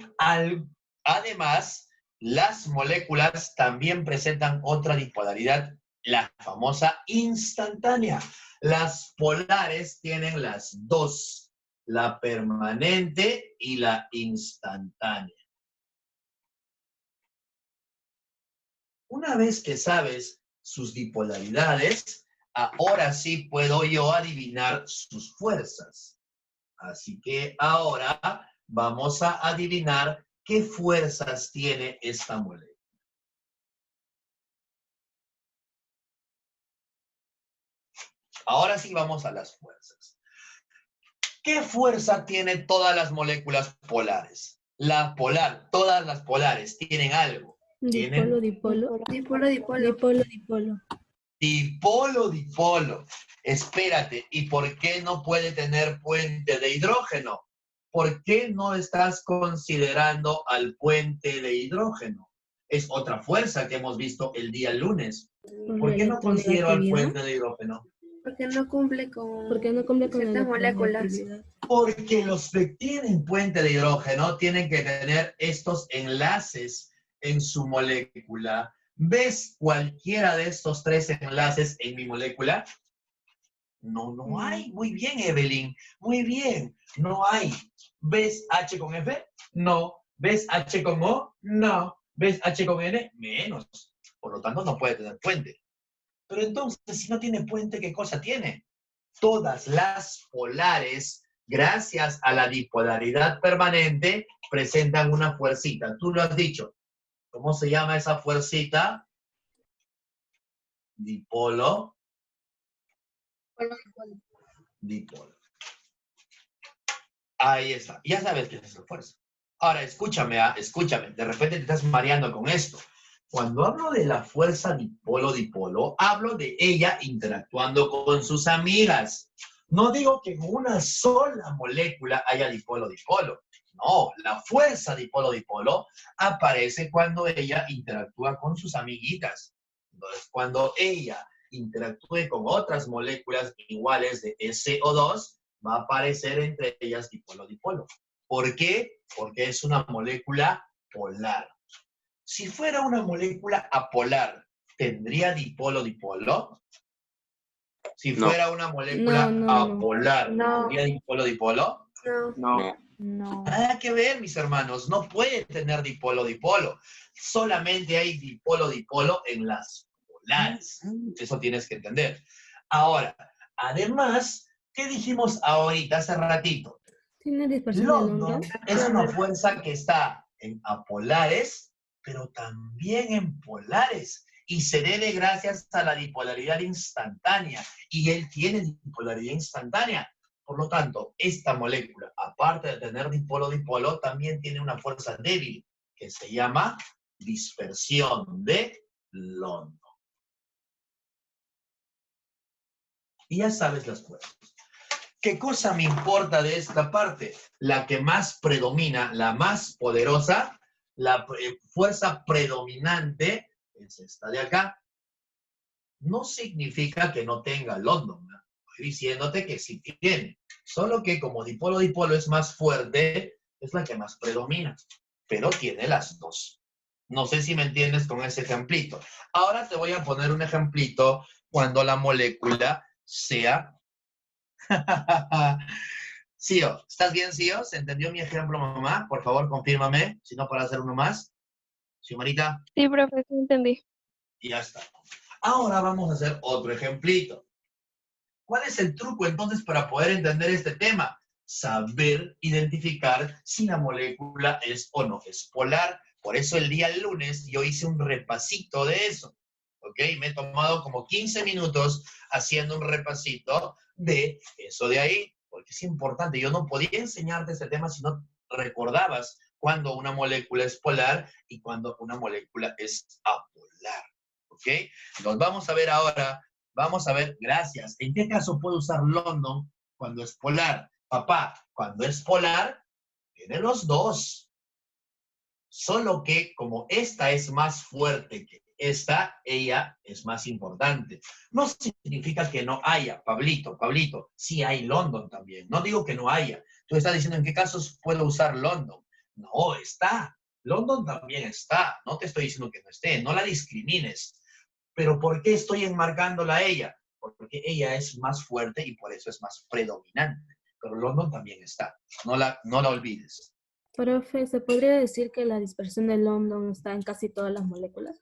[SPEAKER 1] además, las moléculas también presentan otra dipolaridad, la famosa instantánea. Las polares tienen las dos, la permanente y la instantánea. Una vez que sabes sus dipolaridades, ahora sí puedo yo adivinar sus fuerzas. Así que ahora vamos a adivinar qué fuerzas tiene esta molécula. Ahora sí vamos a las fuerzas. ¿Qué fuerza tienen todas las moléculas polares? La polar, todas las polares tienen algo.
[SPEAKER 6] Dipolo, dipolo.
[SPEAKER 8] Dipolo, dipolo.
[SPEAKER 6] Dipolo, dipolo.
[SPEAKER 1] Dipolo, dipolo. Espérate, ¿y por qué no puede tener puente de hidrógeno? ¿Por qué no estás considerando al puente de hidrógeno? Es otra fuerza que hemos visto el día lunes. ¿Por qué no considero al puente de hidrógeno?
[SPEAKER 8] Porque no cumple con,
[SPEAKER 6] Porque no cumple con
[SPEAKER 8] ciertas
[SPEAKER 6] la
[SPEAKER 8] moléculas.
[SPEAKER 6] electronegatividad.
[SPEAKER 1] Porque los que tienen puente de hidrógeno tienen que tener estos enlaces en su molécula. ¿Ves cualquiera de estos tres enlaces en mi molécula? No, no hay. Muy bien, Evelyn. Muy bien. No hay. ¿Ves H con F? No. ¿Ves H con O? No. ¿Ves H con N? Menos. Por lo tanto, no puede tener puente. Pero entonces, si no tiene puente, ¿qué cosa tiene? Todas las polares, gracias a la dipolaridad permanente, presentan una fuercita. Tú lo has dicho. ¿Cómo se llama esa fuercita? Dipolo. Dipolo. Ahí está. Ya sabes qué es esa fuerza. Ahora, escúchame, escúchame. De repente te estás mareando con esto. Cuando hablo de la fuerza dipolo-dipolo, hablo de ella interactuando con sus amigas. No digo que en una sola molécula haya dipolo-dipolo. No, la fuerza dipolo-dipolo aparece cuando ella interactúa con sus amiguitas. Entonces, cuando ella interactúe con otras moléculas iguales de SO2, va a aparecer entre ellas dipolo-dipolo. ¿Por qué? Porque es una molécula polar. Si fuera una molécula apolar, ¿tendría dipolo-dipolo? Si
[SPEAKER 4] No.
[SPEAKER 1] fuera una molécula
[SPEAKER 6] No.
[SPEAKER 1] apolar,
[SPEAKER 8] No.
[SPEAKER 1] ¿tendría dipolo-dipolo?
[SPEAKER 8] No.
[SPEAKER 4] No.
[SPEAKER 6] No.
[SPEAKER 1] Nada que ver, mis hermanos. No puede tener dipolo-dipolo. Solamente hay dipolo-dipolo en las polares. Eso tienes que entender. Ahora, además, ¿qué dijimos ahorita hace ratito?
[SPEAKER 6] ¿Tiene dispersión de
[SPEAKER 1] London
[SPEAKER 6] London?
[SPEAKER 1] es una fuerza que está en apolares, pero también en polares. Y se debe gracias a la dipolaridad instantánea. Y él tiene dipolaridad instantánea. Por lo tanto, esta molécula, aparte de tener dipolo-dipolo, también tiene una fuerza débil, que se llama dispersión de London. Y ya sabes las fuerzas. ¿Qué cosa me importa de esta parte? La que más predomina, la más poderosa, la fuerza predominante es esta de acá. No significa que no tenga London, ¿no? Estoy diciéndote que sí tiene. Solo que como dipolo-dipolo es más fuerte, es la que más predomina. Pero tiene las dos. No sé si me entiendes con ese ejemplito. Ahora te voy a poner un ejemplito cuando la molécula sea... Cío, ¿estás bien, Cío? ¿Se entendió mi ejemplo, mamá? Por favor, confírmame, si no, para hacer uno más. ¿Sí, Marita?
[SPEAKER 8] Sí, profe, sí entendí.
[SPEAKER 1] Y ya está. Ahora vamos a hacer otro ejemplito. ¿Cuál es el truco entonces para poder entender este tema? Saber identificar si la molécula es o no es polar. Por eso el día lunes yo hice un repasito de eso. ¿Ok? Me he tomado como 15 minutos haciendo un repasito de eso de ahí, porque es importante. Yo no podía enseñarte este tema si no recordabas cuando una molécula es polar y cuando una molécula es apolar. ¿Ok? Entonces vamos a ver ahora. Vamos a ver, gracias. ¿En qué caso puedo usar London cuando es polar? Papá, cuando es polar, tiene los dos. Solo que como esta es más fuerte que esta, ella es más importante. No significa que no haya, Pablito, sí hay London también. No digo que no haya. Tú estás diciendo en qué casos puedo usar London. No, está. London también está. No te estoy diciendo que no esté. No la discrimines. ¿Pero por qué estoy enmarcándola a ella? Porque ella es más fuerte y por eso es más predominante. Pero London también está. No la olvides.
[SPEAKER 6] Profe, ¿se podría decir que la dispersión de London está en casi todas las moléculas?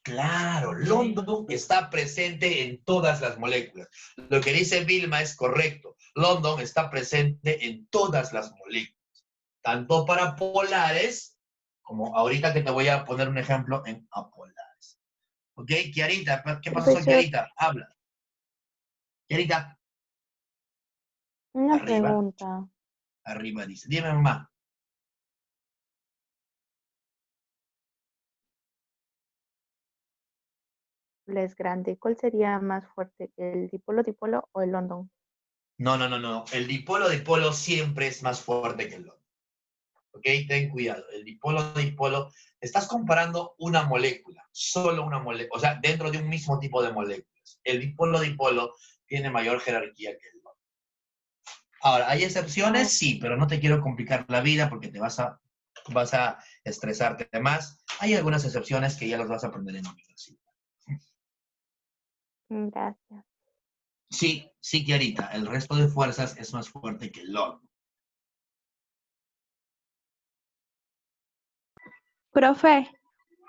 [SPEAKER 1] Claro, London está presente en todas las moléculas. Lo que dice Vilma es correcto. London está presente en todas las moléculas. Tanto para polares, como ahorita que te voy a poner un ejemplo en apolares. ¿Ok? Kiarita, ¿qué pasó,
[SPEAKER 8] Profesor.
[SPEAKER 1] Kiarita? Habla. Kiarita.
[SPEAKER 7] Una
[SPEAKER 1] Arriba.
[SPEAKER 7] pregunta.
[SPEAKER 1] Arriba dice. Dime, mamá.
[SPEAKER 7] Es grande. ¿Cuál sería más fuerte, el dipolo-dipolo o el London?
[SPEAKER 1] No. El dipolo-dipolo siempre es más fuerte que el London. ¿Ok? Ten cuidado. El dipolo-dipolo, estás comparando una molécula, solo una molécula, o sea, dentro de un mismo tipo de moléculas. El dipolo-dipolo tiene mayor jerarquía que el London. Ahora, ¿hay excepciones? Sí, pero no te quiero complicar la vida porque te vas a estresarte más. Hay algunas excepciones que ya las vas a aprender en la universidad.
[SPEAKER 7] Gracias.
[SPEAKER 1] Sí, Kiarita, el resto de fuerzas es más fuerte que el London.
[SPEAKER 8] Profe,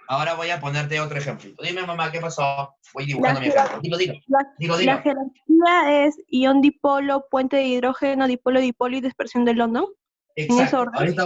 [SPEAKER 1] Ahora voy a ponerte otro ejemplito. Dime, mamá, ¿qué pasó? Voy dibujando mi ejemplo. Dilo.
[SPEAKER 8] la jerarquía es ion dipolo, puente de hidrógeno, dipolo-dipolo y dispersión de London. ¿En ese
[SPEAKER 1] Exacto.
[SPEAKER 8] orden?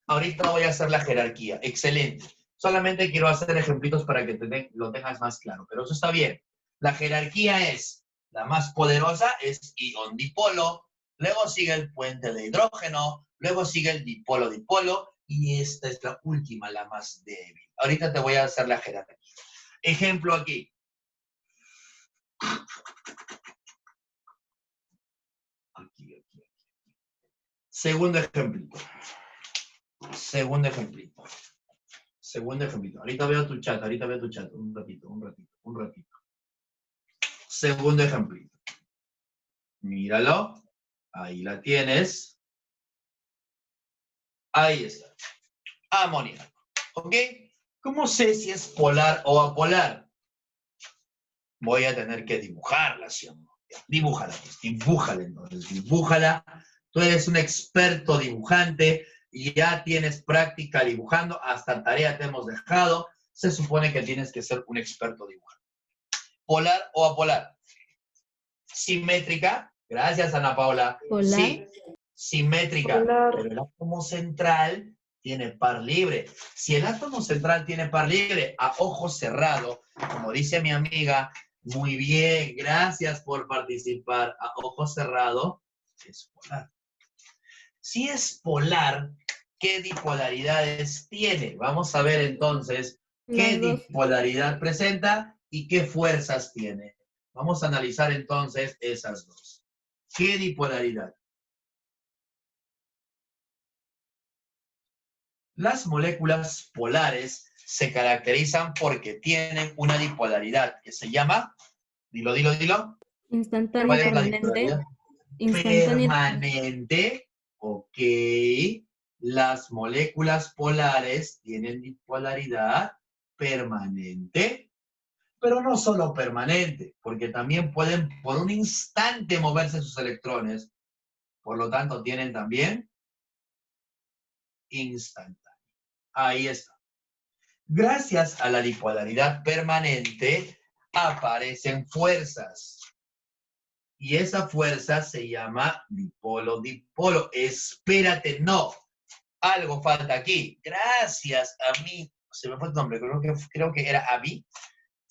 [SPEAKER 1] Ahorita voy a hacer la jerarquía. Excelente. Solamente quiero hacer ejemplitos para que lo tengas más claro. Pero eso está bien. La jerarquía es, la más poderosa es ion dipolo, luego sigue el puente de hidrógeno, luego sigue el dipolo-dipolo, y esta es la última, la más débil. Ahorita te voy a hacer la jerarquía. Ejemplo aquí. Aquí. Segundo ejemplito. Ahorita veo tu chat. Un ratito. Segundo ejemplito. Míralo. Ahí la tienes. Ahí está. Amoníaco. ¿Ok? ¿Cómo sé si es polar o apolar? Voy a tener que dibujarla, ¿sí o no? Dibújala, pues, dibújala entonces, dibújala. Tú eres un experto dibujante y ya tienes práctica dibujando, hasta tarea te hemos dejado. Se supone que tienes que ser un experto dibujante. ¿Polar o apolar? Simétrica. Gracias, Ana Paula.
[SPEAKER 6] Polar.
[SPEAKER 1] Sí, simétrica.
[SPEAKER 2] Polar.
[SPEAKER 1] Pero el átomo central tiene par libre. Si el átomo central tiene par libre a ojo cerrado, como dice mi amiga, muy bien, gracias por participar, a ojo cerrado, es polar. Si es polar, ¿qué dipolaridades tiene? Vamos a ver entonces qué
[SPEAKER 6] Las dos.
[SPEAKER 1] dipolaridad presenta y qué fuerzas tiene. Vamos a analizar entonces esas dos. ¿Qué dipolaridad? Las moléculas polares se caracterizan porque tienen una dipolaridad que se llama, dilo,
[SPEAKER 6] Instantánea
[SPEAKER 1] ¿cuál
[SPEAKER 6] y
[SPEAKER 1] es la
[SPEAKER 6] permanente.
[SPEAKER 1] dipolaridad?
[SPEAKER 6] Instantánea.
[SPEAKER 1] Permanente, ok. Las moléculas polares tienen bipolaridad permanente, pero no solo permanente, porque también pueden por un instante moverse sus electrones, por lo tanto tienen también instantánea. Ahí está. Gracias a la dipolaridad permanente aparecen fuerzas. Y esa fuerza se llama dipolo-dipolo. Espérate, no. Algo falta aquí. Gracias a mí. Se me fue tu nombre. Creo que era Abby.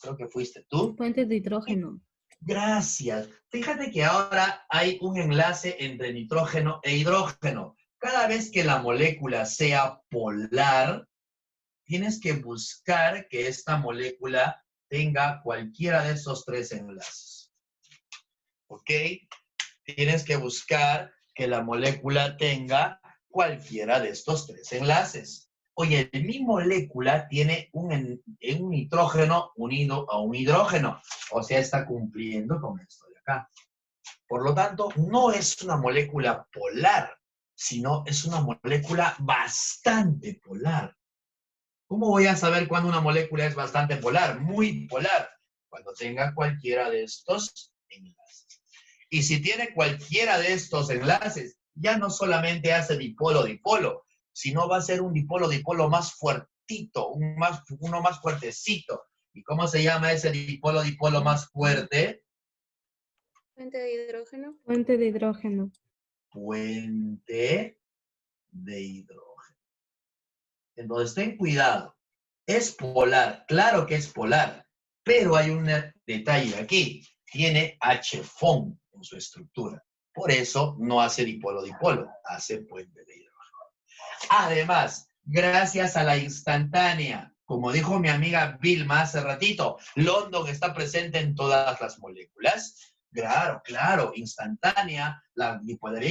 [SPEAKER 1] Creo que fuiste tú.
[SPEAKER 6] Puentes de hidrógeno.
[SPEAKER 1] Gracias. Fíjate que ahora hay un enlace entre nitrógeno e hidrógeno. Cada vez que la molécula sea polar, tienes que buscar que esta molécula tenga cualquiera de esos tres enlaces. ¿Ok? Tienes que buscar que la molécula tenga cualquiera de estos tres enlaces. Oye, mi molécula tiene un nitrógeno unido a un hidrógeno. O sea, está cumpliendo con esto de acá. Por lo tanto, no es una molécula polar, sino es una molécula bastante polar. ¿Cómo voy a saber cuándo una molécula es bastante polar? Muy polar. Cuando tenga cualquiera de estos enlaces. Y si tiene cualquiera de estos enlaces, ya no solamente hace dipolo-dipolo, sino va a ser un dipolo-dipolo más fuertito, uno más fuertecito. ¿Y cómo se llama ese dipolo-dipolo más fuerte?
[SPEAKER 9] Fuente de hidrógeno.
[SPEAKER 6] Puente de hidrógeno.
[SPEAKER 1] Puente de hidrógeno. Entonces, ten cuidado. Es polar, claro que es polar, pero hay un detalle aquí. Tiene H-FON en su estructura. Por eso no hace dipolo-dipolo, hace puente de hidrógeno. Además, gracias a la instantánea, como dijo mi amiga Vilma hace ratito, London está presente en todas las moléculas. Claro, instantánea, la dipolaridad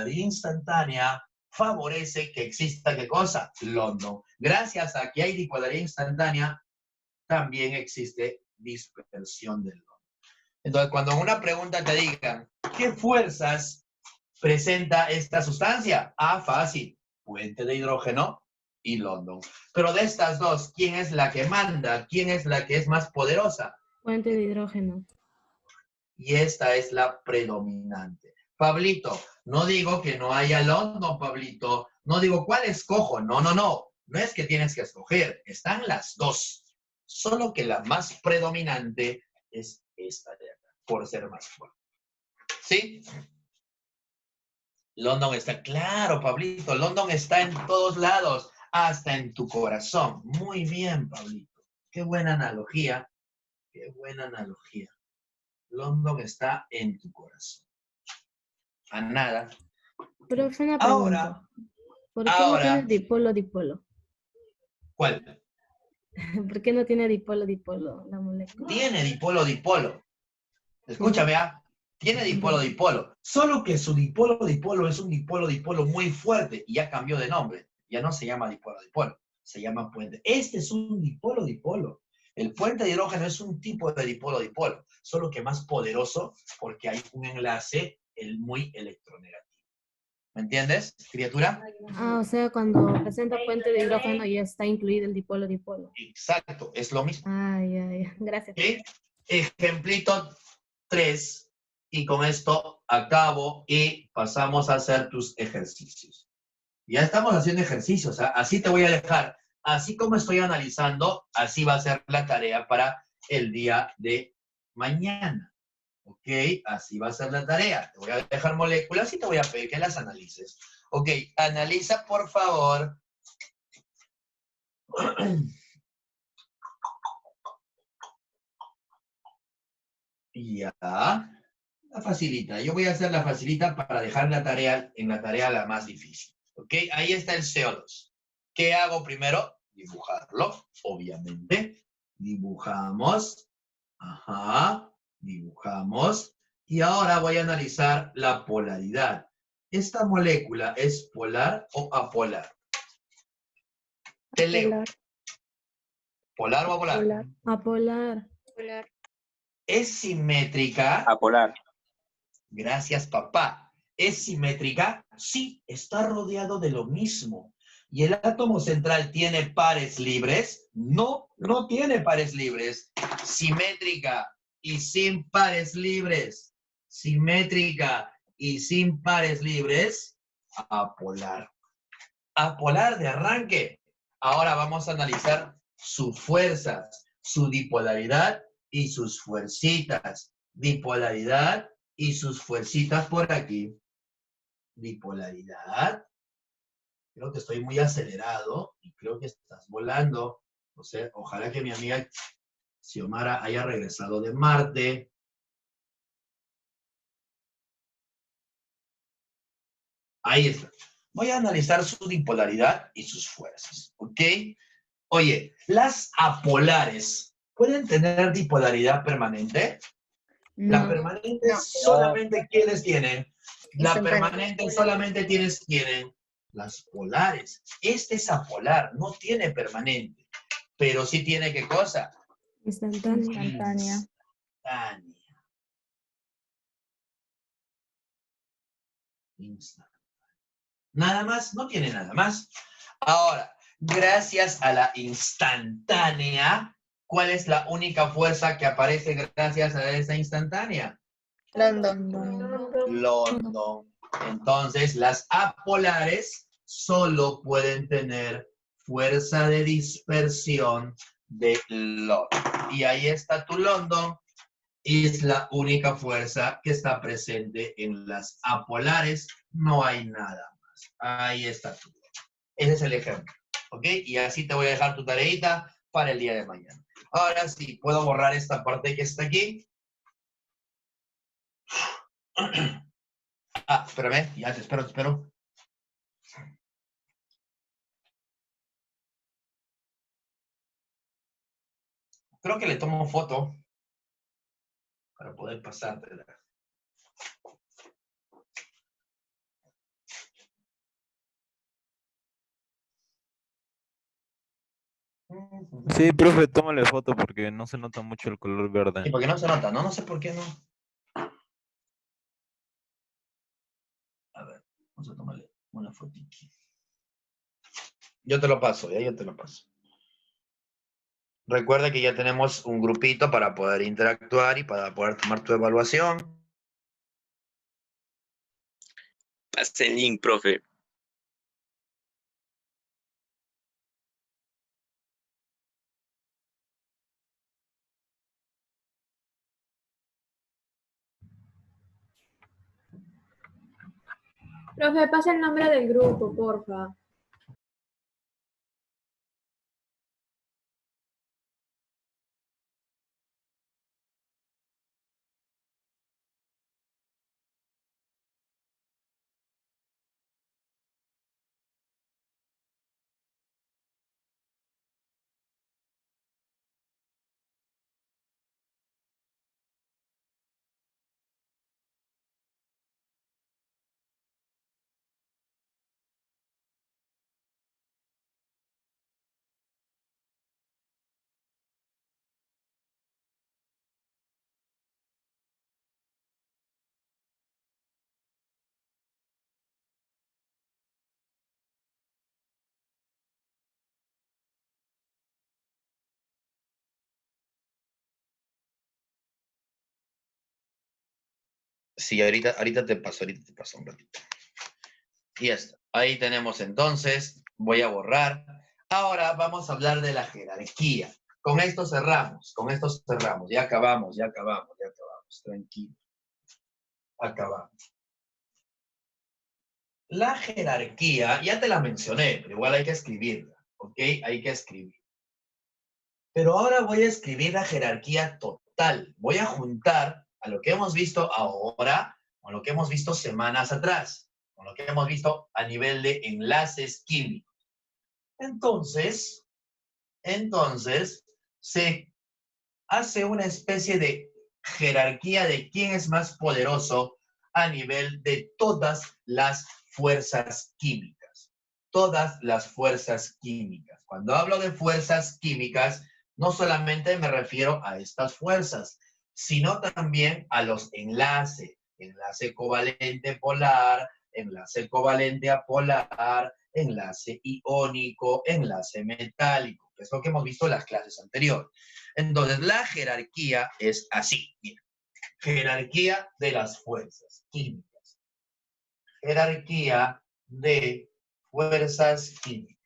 [SPEAKER 1] instantánea favorece que exista, ¿qué cosa? London. Gracias a que hay dipolaridad instantánea, también existe dispersión del London. Entonces, cuando en una pregunta te digan, ¿qué fuerzas presenta esta sustancia? Fácil. Puente de hidrógeno y London. Pero de estas dos, ¿quién es la que manda? ¿Quién es la que es más poderosa?
[SPEAKER 6] Puente de hidrógeno.
[SPEAKER 1] Y esta es la predominante. Pablito, no digo que no haya London, Pablito. No digo cuál escojo. No. No es que tienes que escoger. Están las dos. Solo que la más predominante es esta de acá, por ser más fuerte. ¿Sí? London está claro, Pablito. London está en todos lados, hasta en tu corazón. Muy bien, Pablito. Qué buena analogía. Qué buena analogía. London está en tu corazón. A nada.
[SPEAKER 6] Pero es una pregunta. ¿Por qué no tiene dipolo-dipolo?
[SPEAKER 1] ¿Cuál?
[SPEAKER 6] ¿Por qué no tiene dipolo-dipolo la molécula?
[SPEAKER 1] Tiene dipolo-dipolo. Escúchame, tiene dipolo-dipolo. Solo que su dipolo-dipolo es un dipolo-dipolo muy fuerte y ya cambió de nombre. Ya no se llama dipolo-dipolo. Se llama puente. Este es un dipolo-dipolo. El puente de hidrógeno es un tipo de dipolo-dipolo, solo que más poderoso porque hay un enlace muy electronegativo. ¿Me entiendes, criatura?
[SPEAKER 6] Ah, o sea, cuando presenta puente de hidrógeno ya está incluido el dipolo-dipolo.
[SPEAKER 1] Exacto, es lo mismo.
[SPEAKER 6] Ah, ya. Gracias.
[SPEAKER 1] ¿Ok? Ejemplito 3. Y con esto acabo y pasamos a hacer tus ejercicios. Ya estamos haciendo ejercicios, ¿ah? Así te voy a dejar. Así como estoy analizando, así va a ser la tarea para el día de mañana. ¿Ok? Así va a ser la tarea. Te voy a dejar moléculas y te voy a pedir que las analices. Ok, analiza por favor. Ya. La facilita. Yo voy a hacer la facilita para dejar la tarea en la tarea la más difícil. ¿Ok? Ahí está el CO2. ¿Qué hago primero? Dibujarlo, obviamente. Dibujamos. Ajá. Dibujamos. Y ahora voy a analizar la polaridad. ¿Esta molécula es polar o apolar? Te leo.
[SPEAKER 7] Polar.
[SPEAKER 1] ¿Polar o apolar?
[SPEAKER 7] Polar.
[SPEAKER 6] Apolar.
[SPEAKER 9] Polar.
[SPEAKER 1] ¿Es simétrica?
[SPEAKER 4] Apolar.
[SPEAKER 1] Gracias, papá. ¿Es simétrica? Sí, está rodeado de lo mismo. ¿Y el átomo central tiene pares libres? No, no tiene pares libres. Simétrica y sin pares libres. Simétrica y sin pares libres. Apolar. Apolar de arranque. Ahora vamos a analizar sus fuerzas, su dipolaridad y sus fuercitas. Dipolaridad y sus fuercitas por aquí. Bipolaridad. Creo que estoy muy acelerado y creo que estás volando. O sea, ojalá que mi amiga Xiomara haya regresado de Marte. Ahí está. Voy a analizar su dipolaridad y sus fuerzas. ¿Ok? Oye, ¿las apolares pueden tener dipolaridad permanente? La
[SPEAKER 7] No.
[SPEAKER 1] permanente solamente ¿quiénes tienen? La
[SPEAKER 7] Instantánea.
[SPEAKER 1] permanente solamente tienen las polares. Este es apolar, no tiene permanente, pero sí tiene ¿qué cosa?
[SPEAKER 6] Instantánea.
[SPEAKER 7] Instantánea.
[SPEAKER 1] Instantánea. Instantánea. Nada más, no tiene nada más. Ahora, gracias a la instantánea, ¿cuál es la única fuerza que aparece gracias a esa instantánea?
[SPEAKER 7] London.
[SPEAKER 1] London. Entonces, las apolares solo pueden tener fuerza de dispersión de London. Y ahí está tu London. Es la única fuerza que está presente en las apolares. No hay nada más. Ahí está tu London. Ese es el ejemplo. ¿Ok? Y así te voy a dejar tu tareita para el día de mañana. Ahora sí, puedo borrar esta parte que está aquí. Ah, espérame, ya te espero. Creo que le tomo foto para poder pasártela.
[SPEAKER 10] Sí, profe, tómale foto porque no se nota mucho el color verde.
[SPEAKER 1] Y porque no se nota, ¿no? No sé por qué no. A ver, vamos a tomarle una fotito. Yo te lo paso, ya yo te lo paso. Recuerda que ya tenemos un grupito para poder interactuar y para poder tomar tu evaluación.
[SPEAKER 4] Pase el link, profe.
[SPEAKER 3] Profe, pasa el nombre del grupo, porfa.
[SPEAKER 1] Sí, ahorita te paso un ratito. Y ya está. Ahí tenemos entonces, voy a borrar. Ahora vamos a hablar de la jerarquía. Con esto cerramos. Ya acabamos. Tranquilo. Acabamos. La jerarquía, ya te la mencioné, pero igual hay que escribirla, ¿ok? Hay que escribir. Pero ahora voy a escribir la jerarquía total. Voy a juntar a lo que hemos visto ahora con lo que hemos visto semanas atrás, con lo que hemos visto a nivel de enlaces químicos. Entonces, se hace una especie de jerarquía de quién es más poderoso a nivel de todas las fuerzas químicas. Todas las fuerzas químicas. Cuando hablo de fuerzas químicas, no solamente me refiero a estas fuerzas, sino también a los enlaces. Enlace covalente polar, enlace covalente apolar, enlace iónico, enlace metálico, que es lo que hemos visto en las clases anteriores. Entonces, la jerarquía es así. Mira, jerarquía de las fuerzas químicas. Jerarquía de fuerzas químicas.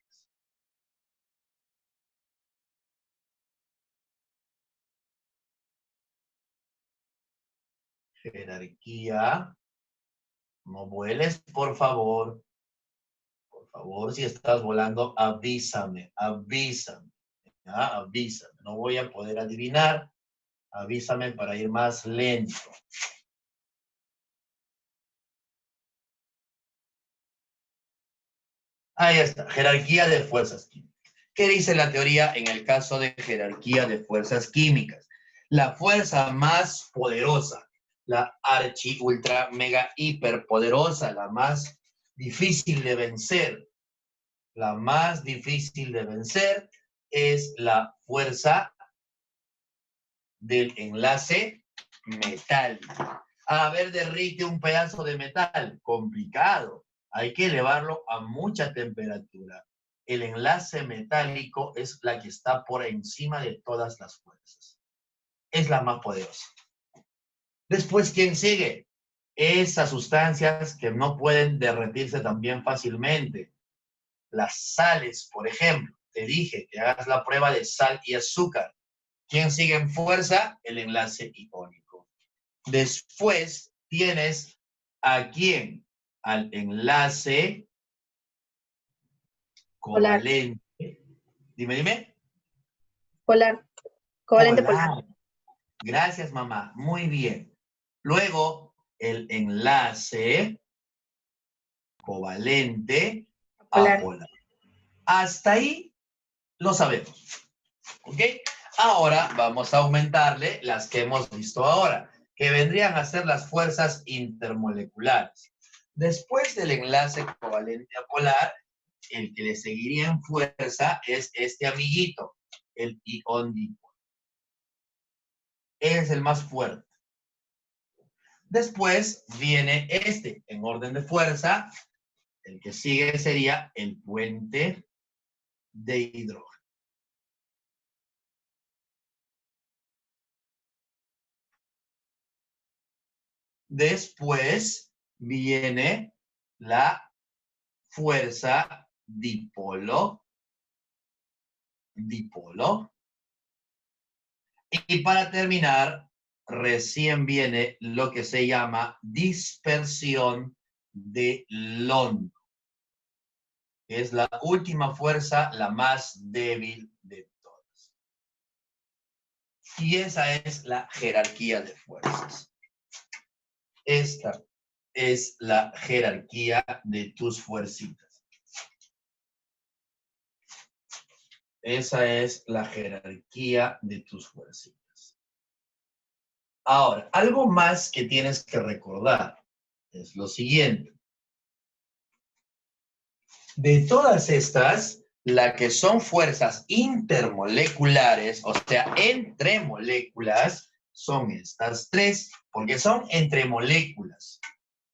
[SPEAKER 1] Jerarquía. No vueles, por favor. Por favor, si estás volando, avísame. ¿Ya? Avísame. No voy a poder adivinar. Avísame para ir más lento. Ahí está, jerarquía de fuerzas químicas. ¿Qué dice la teoría en el caso de jerarquía de fuerzas químicas? La fuerza más poderosa, la archi, ultra, mega, hiper poderosa, la más difícil de vencer, es la fuerza del enlace metálico. A ver, derrite un pedazo de metal, complicado. Hay que elevarlo a mucha temperatura. El enlace metálico es la que está por encima de todas las fuerzas. Es la más poderosa. Después, ¿quién sigue? Esas sustancias que no pueden derretirse también fácilmente. Las sales, por ejemplo. Te dije que hagas la prueba de sal y azúcar. ¿Quién sigue en fuerza? El enlace iónico. Después tienes a quién? Al enlace
[SPEAKER 9] Polar.
[SPEAKER 1] covalente. Dime.
[SPEAKER 9] Polar. Covalente
[SPEAKER 1] Polar.
[SPEAKER 9] polar.
[SPEAKER 1] Gracias, mamá. Muy bien. Luego, el enlace covalente
[SPEAKER 9] Polar.
[SPEAKER 1] apolar. Hasta ahí lo sabemos. ¿Ok? Ahora vamos a aumentarle las que hemos visto ahora, que vendrían a ser las fuerzas intermoleculares. Después del enlace covalente apolar, el que le seguiría en fuerza es este amiguito, el ion dipolo. Es el más fuerte. Después viene este, en orden de fuerza, el que sigue sería el puente de hidrógeno. Después viene la fuerza dipolo. Y para terminar, recién viene lo que se llama dispersión de London, que es la última fuerza, la más débil de todas. Y esa es la jerarquía de fuerzas. Esta es la jerarquía de tus fuercitas. Esa es la jerarquía de tus fuercitas. Ahora, algo más que tienes que recordar es lo siguiente. De todas estas, las que son fuerzas intermoleculares, o sea, entre moléculas, son estas tres, porque son entre moléculas.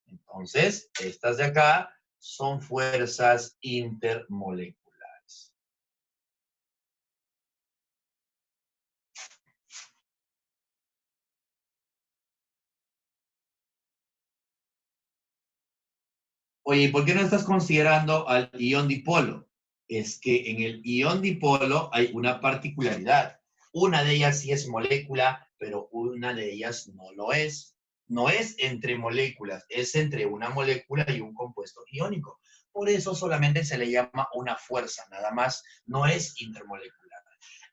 [SPEAKER 1] Entonces, estas de acá son fuerzas intermoleculares. Oye, ¿por qué no estás considerando al ion dipolo? Es que en el ion dipolo hay una particularidad. Una de ellas sí es molécula, pero una de ellas no lo es. No es entre moléculas, es entre una molécula y un compuesto iónico. Por eso solamente se le llama una fuerza, nada más, no es intermolecular.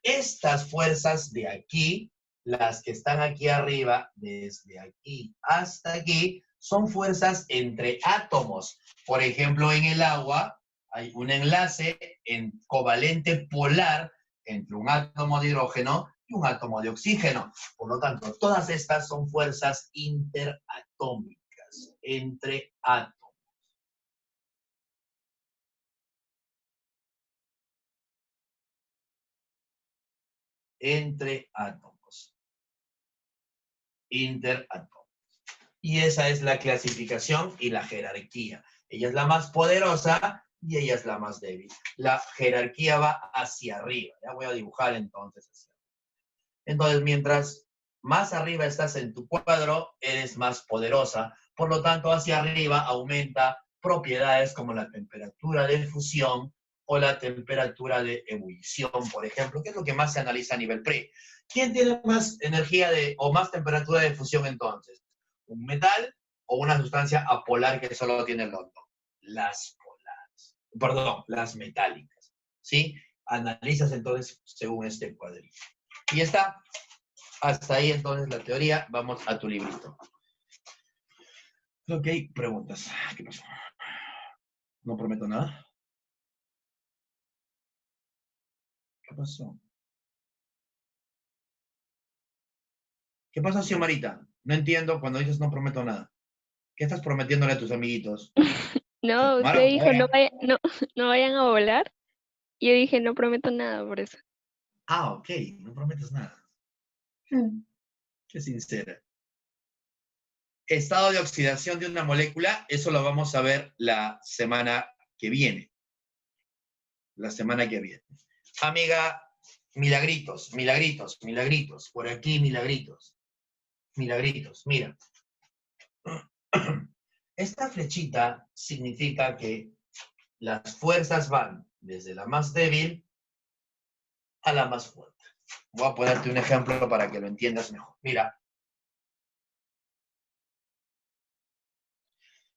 [SPEAKER 1] Estas fuerzas de aquí, las que están aquí arriba, desde aquí hasta aquí, son fuerzas entre átomos. Por ejemplo, en el agua hay un enlace covalente polar entre un átomo de hidrógeno y un átomo de oxígeno. Por lo tanto, todas estas son fuerzas interatómicas, entre átomos. Entre átomos. Interatómicos. Y esa es la clasificación y la jerarquía. Ella es la más poderosa y ella es la más débil. La jerarquía va hacia arriba. Ya voy a dibujar entonces hacia arriba. Entonces, mientras más arriba estás en tu cuadro, eres más poderosa. Por lo tanto, hacia arriba aumenta propiedades como la temperatura de fusión o la temperatura de ebullición, por ejemplo, que es lo que más se analiza a nivel pre. ¿Quién tiene más energía o más temperatura de fusión entonces? ¿Un metal o una sustancia apolar que solo tiene el london? Las polares. Perdón, las metálicas. ¿Sí? Analizas entonces según este cuadrito. Y está. Hasta ahí entonces la teoría. Vamos a tu librito. Ok, preguntas. ¿Qué pasó? No prometo nada. ¿Qué pasó? ¿Qué pasó, Xiomarita? No entiendo cuando dices no prometo nada. ¿Qué estás prometiéndole a tus amiguitos?
[SPEAKER 11] No, usted dijo no vayan a volar. Y yo dije, no prometo nada por eso.
[SPEAKER 1] Ah, ok, no prometes nada. Qué sincera. Estado de oxidación de una molécula, eso lo vamos a ver la semana que viene. La semana que viene. Amiga, milagritos, milagritos, milagritos. Por aquí, milagritos. Milagritos, mira. Esta flechita significa que las fuerzas van desde la más débil a la más fuerte. Voy a ponerte un ejemplo para que lo entiendas mejor. Mira.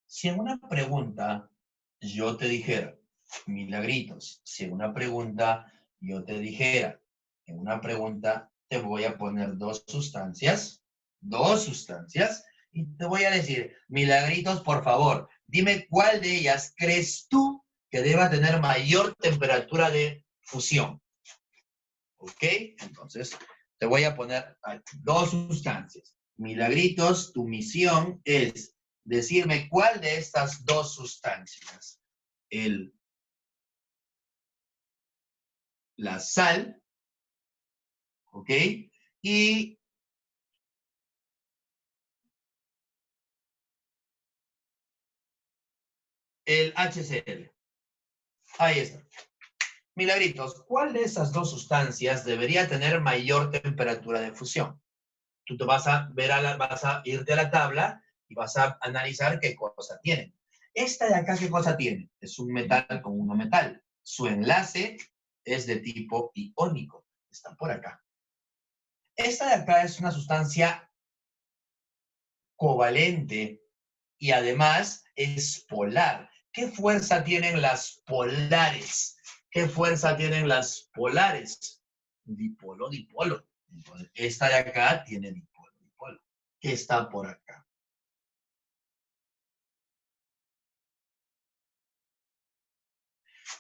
[SPEAKER 1] Si en una pregunta yo te dijera, milagritos, si en una pregunta yo te dijera, en una pregunta te voy a poner dos sustancias, y te voy a decir, milagritos, por favor, dime cuál de ellas crees tú que deba tener mayor temperatura de fusión. ¿Ok? Entonces, te voy a poner aquí dos sustancias. Milagritos, tu misión es decirme cuál de estas dos sustancias, la sal, ¿ok? Y el HCl. Ahí está. Milagritos, ¿cuál de esas dos sustancias debería tener mayor temperatura de fusión? Tú te vas a ver vas a irte a la tabla y vas a analizar qué cosa tiene. Esta de acá, ¿qué cosa tiene? Es un metal con un no metal. Su enlace es de tipo iónico. Está por acá. Esta de acá es una sustancia covalente y además es polar. ¿Qué fuerza tienen las polares? ¿Qué fuerza tienen las polares? Dipolo, dipolo. Entonces, esta de acá tiene dipolo, dipolo. ¿Qué está por acá?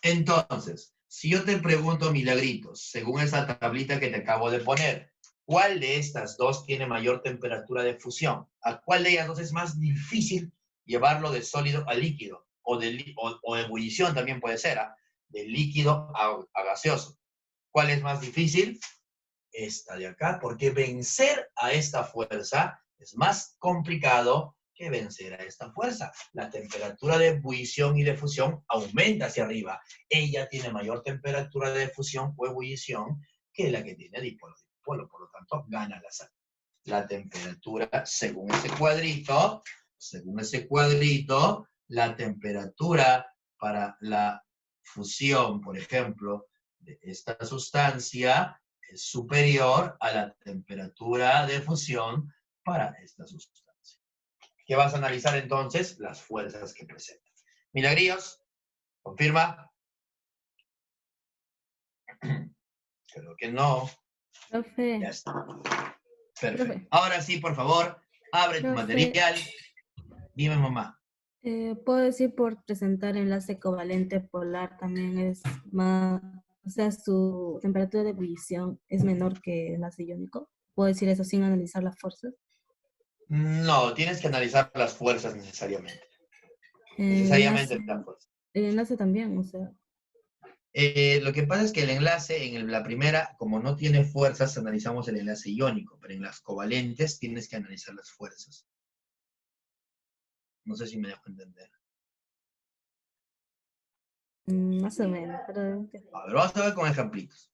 [SPEAKER 1] Entonces, si yo te pregunto, milagritos, según esa tablita que te acabo de poner, ¿cuál de estas dos tiene mayor temperatura de fusión? ¿A cuál de ellas dos es más difícil llevarlo de sólido a líquido? O de ebullición también puede ser, ¿ah? De líquido a gaseoso. ¿Cuál es más difícil? Esta de acá, porque vencer a esta fuerza es más complicado que vencer a esta fuerza. La temperatura de ebullición y de fusión aumenta hacia arriba. Ella tiene mayor temperatura de fusión o ebullición que la que tiene dipolo. Por lo tanto, gana la sal. La temperatura, según ese cuadrito, la temperatura para la fusión, por ejemplo, de esta sustancia es superior a la temperatura de fusión para esta sustancia. ¿Qué vas a analizar entonces? Las fuerzas que presentan. Milagríos, confirma. Creo que no.
[SPEAKER 6] Profe.
[SPEAKER 1] Ya está. Perfecto.
[SPEAKER 6] Profe.
[SPEAKER 1] Ahora sí, por favor, abre tu
[SPEAKER 6] Profe.
[SPEAKER 1] material. Dime, mamá.
[SPEAKER 6] Puedo decir por presentar enlace covalente polar también es más, o sea, su temperatura de ebullición es menor que el enlace iónico. ¿Puedo decir eso sin analizar las fuerzas?
[SPEAKER 1] No, tienes que analizar las fuerzas necesariamente.
[SPEAKER 6] El
[SPEAKER 1] Necesariamente
[SPEAKER 6] enlace,
[SPEAKER 1] las fuerzas.
[SPEAKER 6] el enlace también, o sea.
[SPEAKER 1] Lo que pasa es que el enlace, la primera, como no tiene fuerzas, analizamos el enlace iónico, pero en las covalentes tienes que analizar las fuerzas. No sé si me dejo entender.
[SPEAKER 6] Más o menos, pero...
[SPEAKER 1] A ver, vamos a ver con ejemplitos.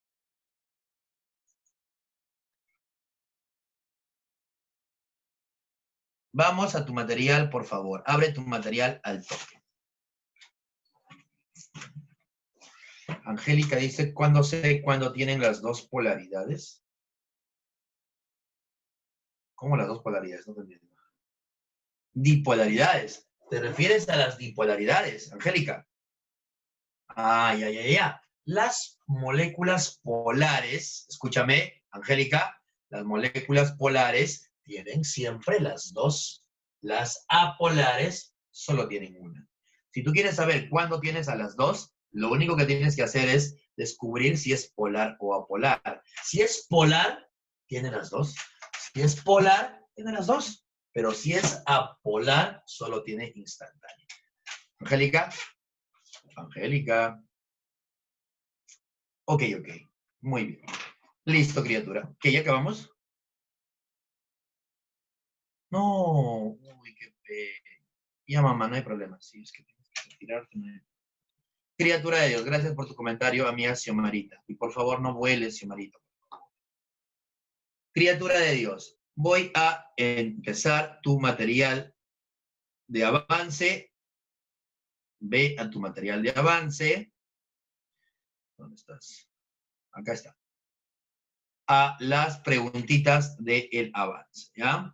[SPEAKER 1] Vamos a tu material, por favor. Abre tu material al toque. Angélica dice, ¿cuándo sé cuándo tienen las dos polaridades? ¿Cómo las dos polaridades? No te entiendo. Dipolaridades. ¿Te refieres a las dipolaridades, Angélica? Ya. Las moléculas polares, escúchame, Angélica, las moléculas polares tienen siempre las dos. Las apolares solo tienen una. Si tú quieres saber cuándo tienes a las dos, lo único que tienes que hacer es descubrir si es polar o apolar. Si es polar, tiene las dos. Si es polar, tiene las dos. Pero si es apolar, solo tiene instantánea. Angélica. Angélica. Ok. Muy bien. Listo, criatura. ¿Que ya acabamos? No. Uy, qué pena. Ya, mamá, no hay problema. Sí, es que tienes que retirarte. Criatura de Dios, gracias por tu comentario, amiga Xiomarita. Y por favor, no vueles, Xiomarita. Criatura de Dios, voy a empezar tu material de avance. Ve a tu material de avance. ¿Dónde estás? Acá está. A las preguntitas del avance, ¿ya?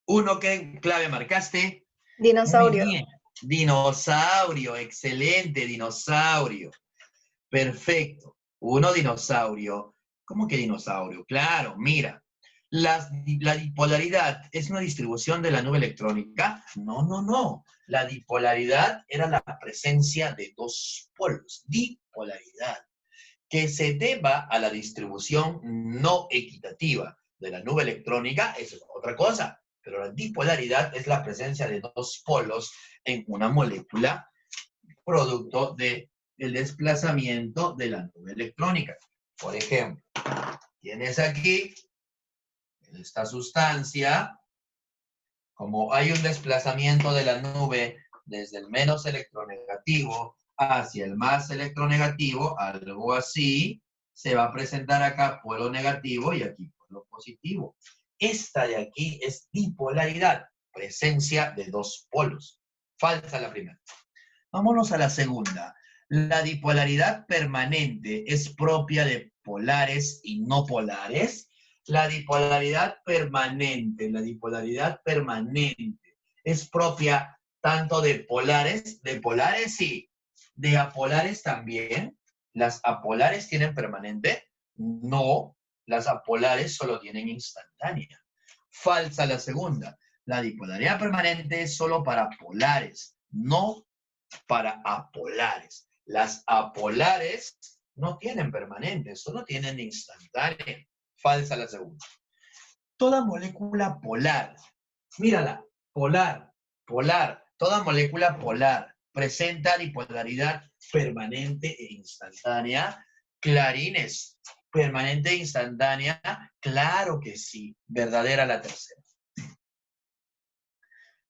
[SPEAKER 1] Uno, ¿qué clave marcaste?
[SPEAKER 9] Dinosaurio.
[SPEAKER 1] Muy bien. Dinosaurio, excelente, dinosaurio. Perfecto. Uno, dinosaurio. ¿Cómo que dinosaurio? Claro, mira. La dipolaridad es una distribución de la nube electrónica. No. La dipolaridad era la presencia de dos polos. Dipolaridad. Que se deba a la distribución no equitativa de la nube electrónica, eso es otra cosa. Pero la dipolaridad es la presencia de dos polos en una molécula producto del desplazamiento de la nube electrónica. Por ejemplo, tienes aquí esta sustancia, como hay un desplazamiento de la nube desde el menos electronegativo hacia el más electronegativo, algo así, se va a presentar acá polo negativo y aquí polo positivo. Esta de aquí es dipolaridad, presencia de dos polos. Falsa la primera. Vámonos a la segunda. La dipolaridad permanente es propia de polares y no polares. La dipolaridad permanente es propia tanto de polares sí, de apolares también. ¿Las apolares tienen permanente? No, las apolares solo tienen instantánea. Falsa la segunda. La dipolaridad permanente es solo para polares, no para apolares. Las apolares no tienen permanente, solo tienen instantánea. Falsa la segunda. Toda molécula polar, mírala, polar, toda molécula polar presenta dipolaridad permanente e instantánea. Clarines, permanente e instantánea, claro que sí, verdadera la tercera.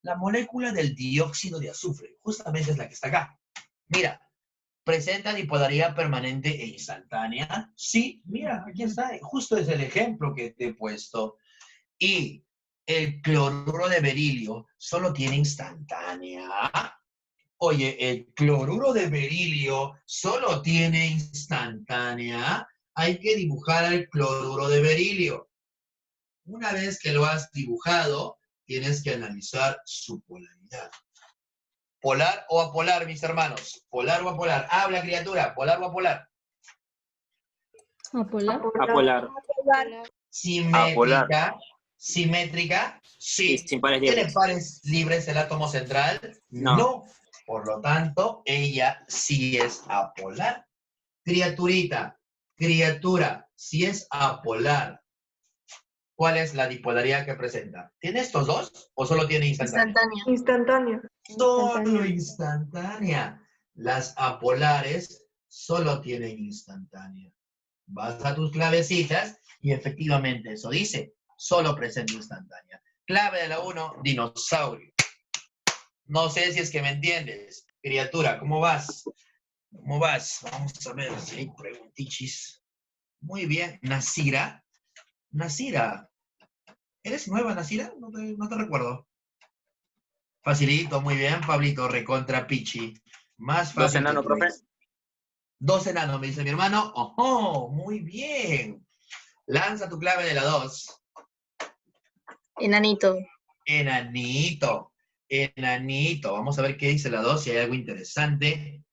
[SPEAKER 1] La molécula del dióxido de azufre, justamente es la que está acá. Mira, ¿presenta dipolaridad permanente e instantánea? Sí, mira, aquí está, justo es el ejemplo que te he puesto. Y el cloruro de berilio solo tiene instantánea. Oye, el cloruro de berilio solo tiene instantánea. Hay que dibujar el cloruro de berilio. Una vez que lo has dibujado, tienes que analizar su polaridad. ¿Polar o apolar, mis hermanos? ¿Polar o apolar? Habla, criatura. ¿Polar o apolar?
[SPEAKER 6] Apolar.
[SPEAKER 4] Apolar.
[SPEAKER 1] ¿Simétrica? ¿Simétrica?
[SPEAKER 4] Sí,
[SPEAKER 1] Sí.
[SPEAKER 4] sin pares
[SPEAKER 1] ¿Tiene
[SPEAKER 4] libres.
[SPEAKER 1] pares libres el átomo central?
[SPEAKER 4] No.
[SPEAKER 1] Por lo tanto, ella sí es apolar. Criaturita, criatura, si es apolar, ¿cuál es la dipolaridad que presenta? ¿Tiene estos dos o solo tiene instantánea?
[SPEAKER 8] Instantáneo.
[SPEAKER 1] Solo instantánea. Las apolares solo tienen instantánea. Vas a tus clavecitas y efectivamente eso dice, solo presenta instantánea. Clave de la 1, dinosaurio. No sé si es que me entiendes. Criatura, ¿cómo vas? ¿Cómo vas? Vamos a ver si hay preguntichis. Muy bien. Nasira. Nasira. ¿Eres nueva, Nasira? No te recuerdo. Facilito, muy bien, Pablito, recontra pichi. Más fácil.
[SPEAKER 4] 2 enanos, profe.
[SPEAKER 1] 2 enanos, me dice mi hermano. ¡Ojo! Muy bien. Lanza tu clave de la 2.
[SPEAKER 9] Enanito.
[SPEAKER 1] Enanito. Enanito. Vamos a ver qué dice la 2, si hay algo interesante.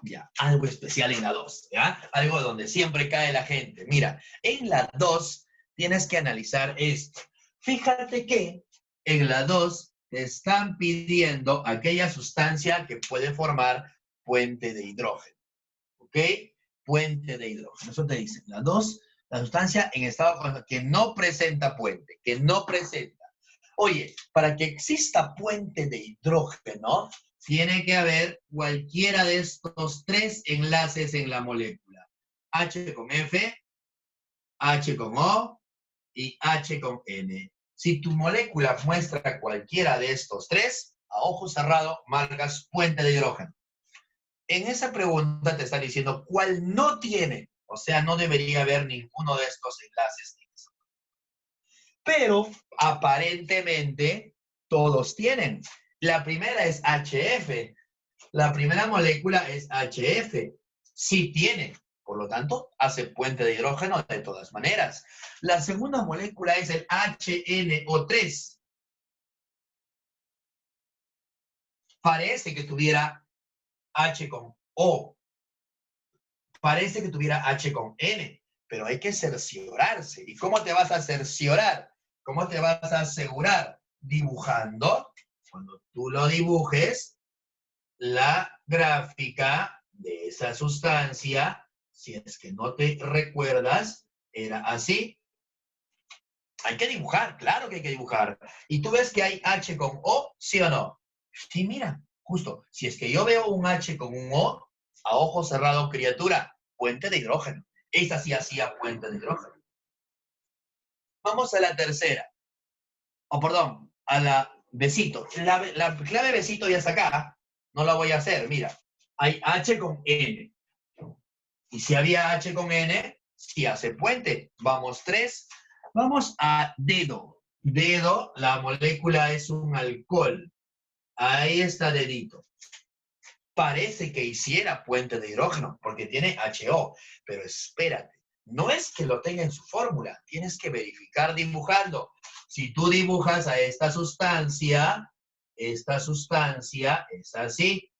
[SPEAKER 1] Ya, algo especial en la 2, ¿ya? Algo donde siempre cae la gente. Mira, en la 2 tienes que analizar esto. Fíjate que en la 2 te están pidiendo aquella sustancia que puede formar puente de hidrógeno. ¿Ok? Puente de hidrógeno. Eso te dice. La 2, la sustancia en estado que no presenta puente, que no presenta. Oye, para que exista puente de hidrógeno, tiene que haber cualquiera de estos 3 enlaces en la molécula. H con F, H con O y H con N. Si tu molécula muestra cualquiera de estos 3, a ojo cerrado marcas puente de hidrógeno. En esa pregunta te están diciendo cuál no tiene, o sea, no debería haber ninguno de estos enlaces. Pero aparentemente todos tienen. La primera es HF. La primera molécula es HF. Sí tiene. Por lo tanto, hace puente de hidrógeno de todas maneras. La segunda molécula es el HNO3. Parece que tuviera H con O. Parece que tuviera H con N. Pero hay que cerciorarse. ¿Y cómo te vas a cerciorar? ¿Cómo te vas a asegurar? Dibujando. Cuando tú lo dibujes, la gráfica de esa sustancia, si es que no te recuerdas, era así. Hay que dibujar, claro que hay que dibujar. Y tú ves que hay H con O, ¿sí o no? Sí, mira, justo. Si es que yo veo un H con un O, a ojo cerrado, criatura, puente de hidrógeno. Esa sí hacía puente de hidrógeno. Vamos a la tercera. Perdón, a la besito. La clave besito ya está acá. No la voy a hacer, mira. Hay H con N. Y si había H con N, sí hace puente. Vamos 3. Vamos a dedo. Dedo, la molécula es un alcohol. Ahí está dedito. Parece que hiciera puente de hidrógeno, porque tiene HO. Pero espérate. No es que lo tenga en su fórmula, tienes que verificar dibujando. Si tú dibujas a esta sustancia es así.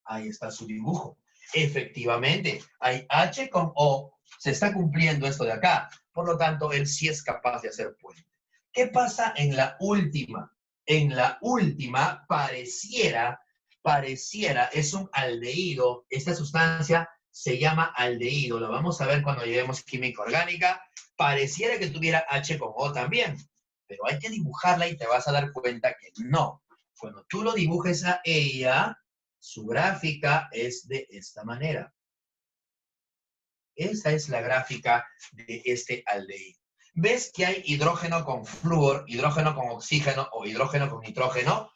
[SPEAKER 1] Ahí está su dibujo. Efectivamente, hay H con O. Se está cumpliendo esto de acá. Por lo tanto, él sí es capaz de hacer puente. ¿Qué pasa en la última? En la última pareciera, es un aldehído. Esta sustancia se llama aldehído. Lo vamos a ver cuando lleguemos a química orgánica. Pareciera que tuviera H con O también, pero hay que dibujarla y te vas a dar cuenta que no. Cuando tú lo dibujes a ella, su gráfica es de esta manera. Esa es la gráfica de este aldehído. ¿Ves que hay hidrógeno con flúor, hidrógeno con oxígeno o hidrógeno con nitrógeno?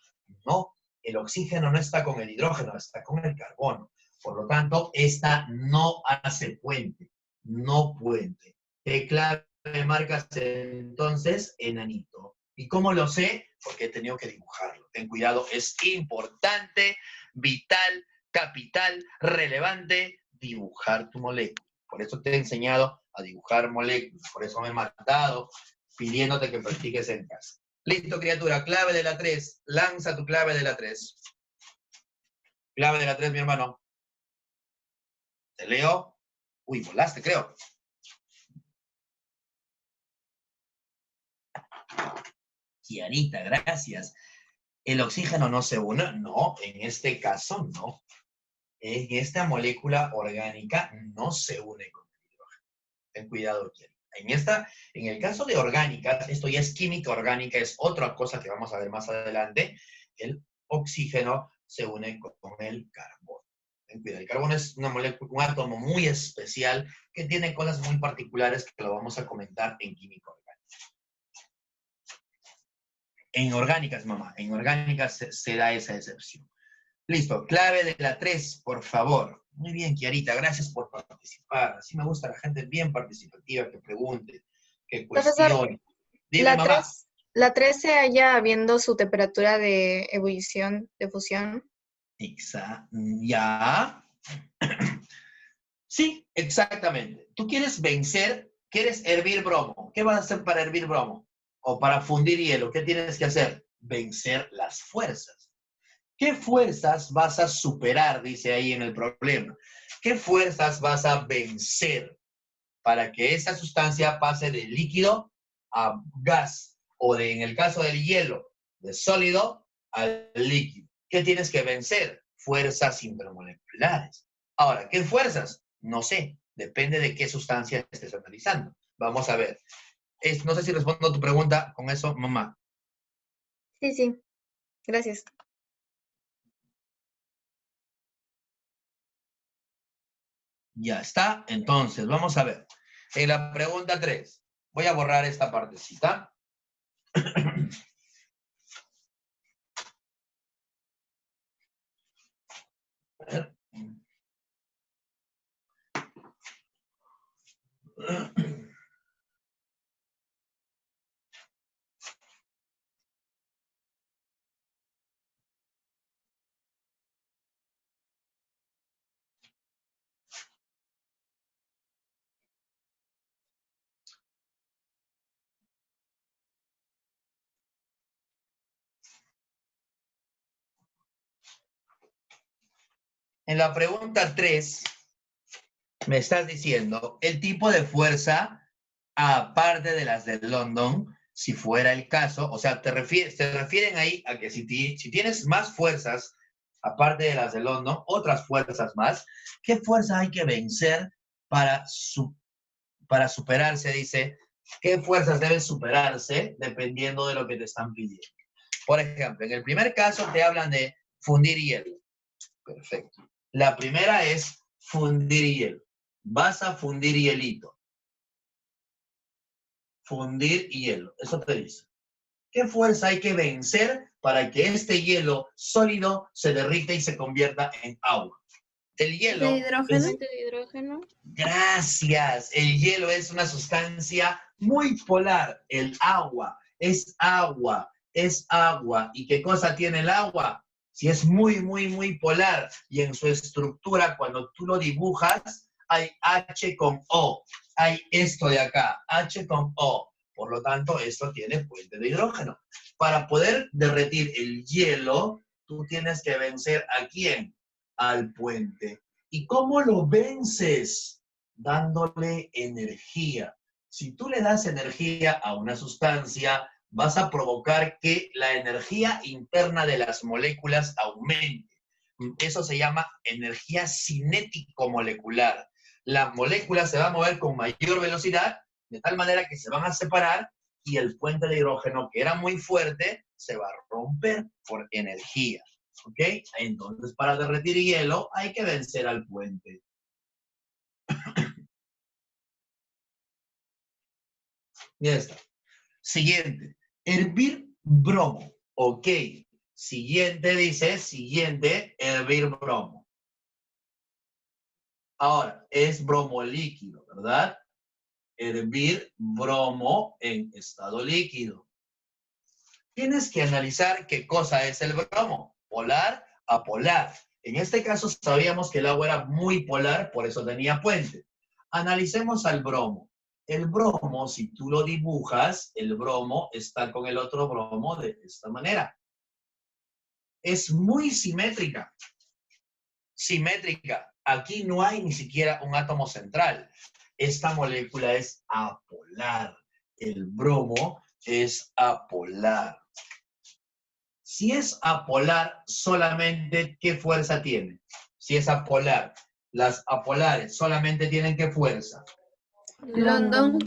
[SPEAKER 1] No, el oxígeno no está con el hidrógeno, está con el carbono. Por lo tanto, esta no hace puente, no puente. ¿Qué clave marcas entonces? Enanito. ¿Y cómo lo sé? Porque he tenido que dibujarlo. Ten cuidado, es importante, vital, capital, relevante, dibujar tu molécula. Por eso te he enseñado a dibujar moléculas. Por eso me he matado pidiéndote que practiques en casa. Listo, criatura. Clave de la 3. Lanza tu clave de la 3. Clave de la 3, mi hermano. ¿Te leo? Uy, volaste, creo. Kiarita, gracias. ¿El oxígeno no se une? No, en este caso no. En esta molécula orgánica no se une con el hidrógeno. Ten cuidado, Kiarita. En el caso de orgánicas, esto ya es química orgánica, es otra cosa que vamos a ver más adelante. El oxígeno se une con el carbono. Ten cuidado. El carbono es una molécula, un átomo muy especial que tiene cosas muy particulares que lo vamos a comentar en química orgánica. En orgánicas, mamá, en orgánicas se da esa excepción. Listo, clave de la 3, por favor. Muy bien, Kiarita, gracias por participar. Así me gusta la gente bien participativa, que pregunte, que cuestione. Dime, mamá.
[SPEAKER 9] La 3 se halla viendo su temperatura de ebullición, de fusión.
[SPEAKER 1] Exacto. ¿Ya? Sí, exactamente. Tú quieres vencer, quieres hervir bromo. ¿Qué vas a hacer para hervir bromo? O para fundir hielo, ¿qué tienes que hacer? Vencer las fuerzas. ¿Qué fuerzas vas a superar? Dice ahí en el problema. ¿Qué fuerzas vas a vencer para que esa sustancia pase de líquido a gas? O en el caso del hielo, de sólido al líquido. ¿Qué tienes que vencer? Fuerzas intermoleculares. Ahora, ¿qué fuerzas? No sé. Depende de qué sustancia estés analizando. Vamos a ver. No sé si respondo a tu pregunta con eso, mamá.
[SPEAKER 9] Sí, sí. Gracias.
[SPEAKER 1] Ya está. Entonces, vamos a ver. En la pregunta 3. Voy a borrar esta partecita. A ver. En la pregunta 3, me estás diciendo el tipo de fuerza, aparte de las de London, si fuera el caso, o sea, te refieren ahí a que si tienes más fuerzas, aparte de las de London, otras fuerzas más, ¿qué fuerza hay que vencer para superarse? Dice, ¿qué fuerzas deben superarse dependiendo de lo que te están pidiendo? Por ejemplo, en el primer caso te hablan de fundir hielo. Perfecto. La primera es fundir hielo. Vas a fundir hielito. Fundir hielo. Eso te dice. ¿Qué fuerza hay que vencer para que este hielo sólido se derrita y se convierta en agua? El hielo...
[SPEAKER 6] ¿De hidrógeno?
[SPEAKER 1] ¿De hidrógeno? Gracias. El hielo es una sustancia muy polar. El agua es agua. Es agua. ¿Y qué cosa tiene el agua? Si es muy, muy, muy polar y en su estructura, cuando tú lo dibujas, hay H con O. Hay esto de acá, H con O. Por lo tanto, esto tiene puente de hidrógeno. Para poder derretir el hielo, tú tienes que vencer ¿a quién? Al puente. ¿Y cómo lo vences? Dándole energía. Si tú le das energía a una sustancia, vas a provocar que la energía interna de las moléculas aumente. Eso se llama energía cinético-molecular. La molécula se va a mover con mayor velocidad, de tal manera que se van a separar y el puente de hidrógeno, que era muy fuerte, se va a romper por energía. ¿Ok? Entonces, para derretir hielo, hay que vencer al puente. Ya está. Siguiente. Hervir bromo. Ok. Siguiente dice, hervir bromo. Ahora, es bromo líquido, ¿verdad? Hervir bromo en estado líquido. Tienes que analizar qué cosa es el bromo. Polar a polar. En este caso sabíamos que el agua era muy polar, por eso tenía puente. Analicemos al bromo. El bromo, si tú lo dibujas, el bromo está con el otro bromo de esta manera. Es muy simétrica. Simétrica. Aquí no hay ni siquiera un átomo central. Esta molécula es apolar. El bromo es apolar. Si es apolar, solamente ¿qué fuerza tiene? Si es apolar, las apolares solamente tienen ¿qué fuerza?
[SPEAKER 11] London.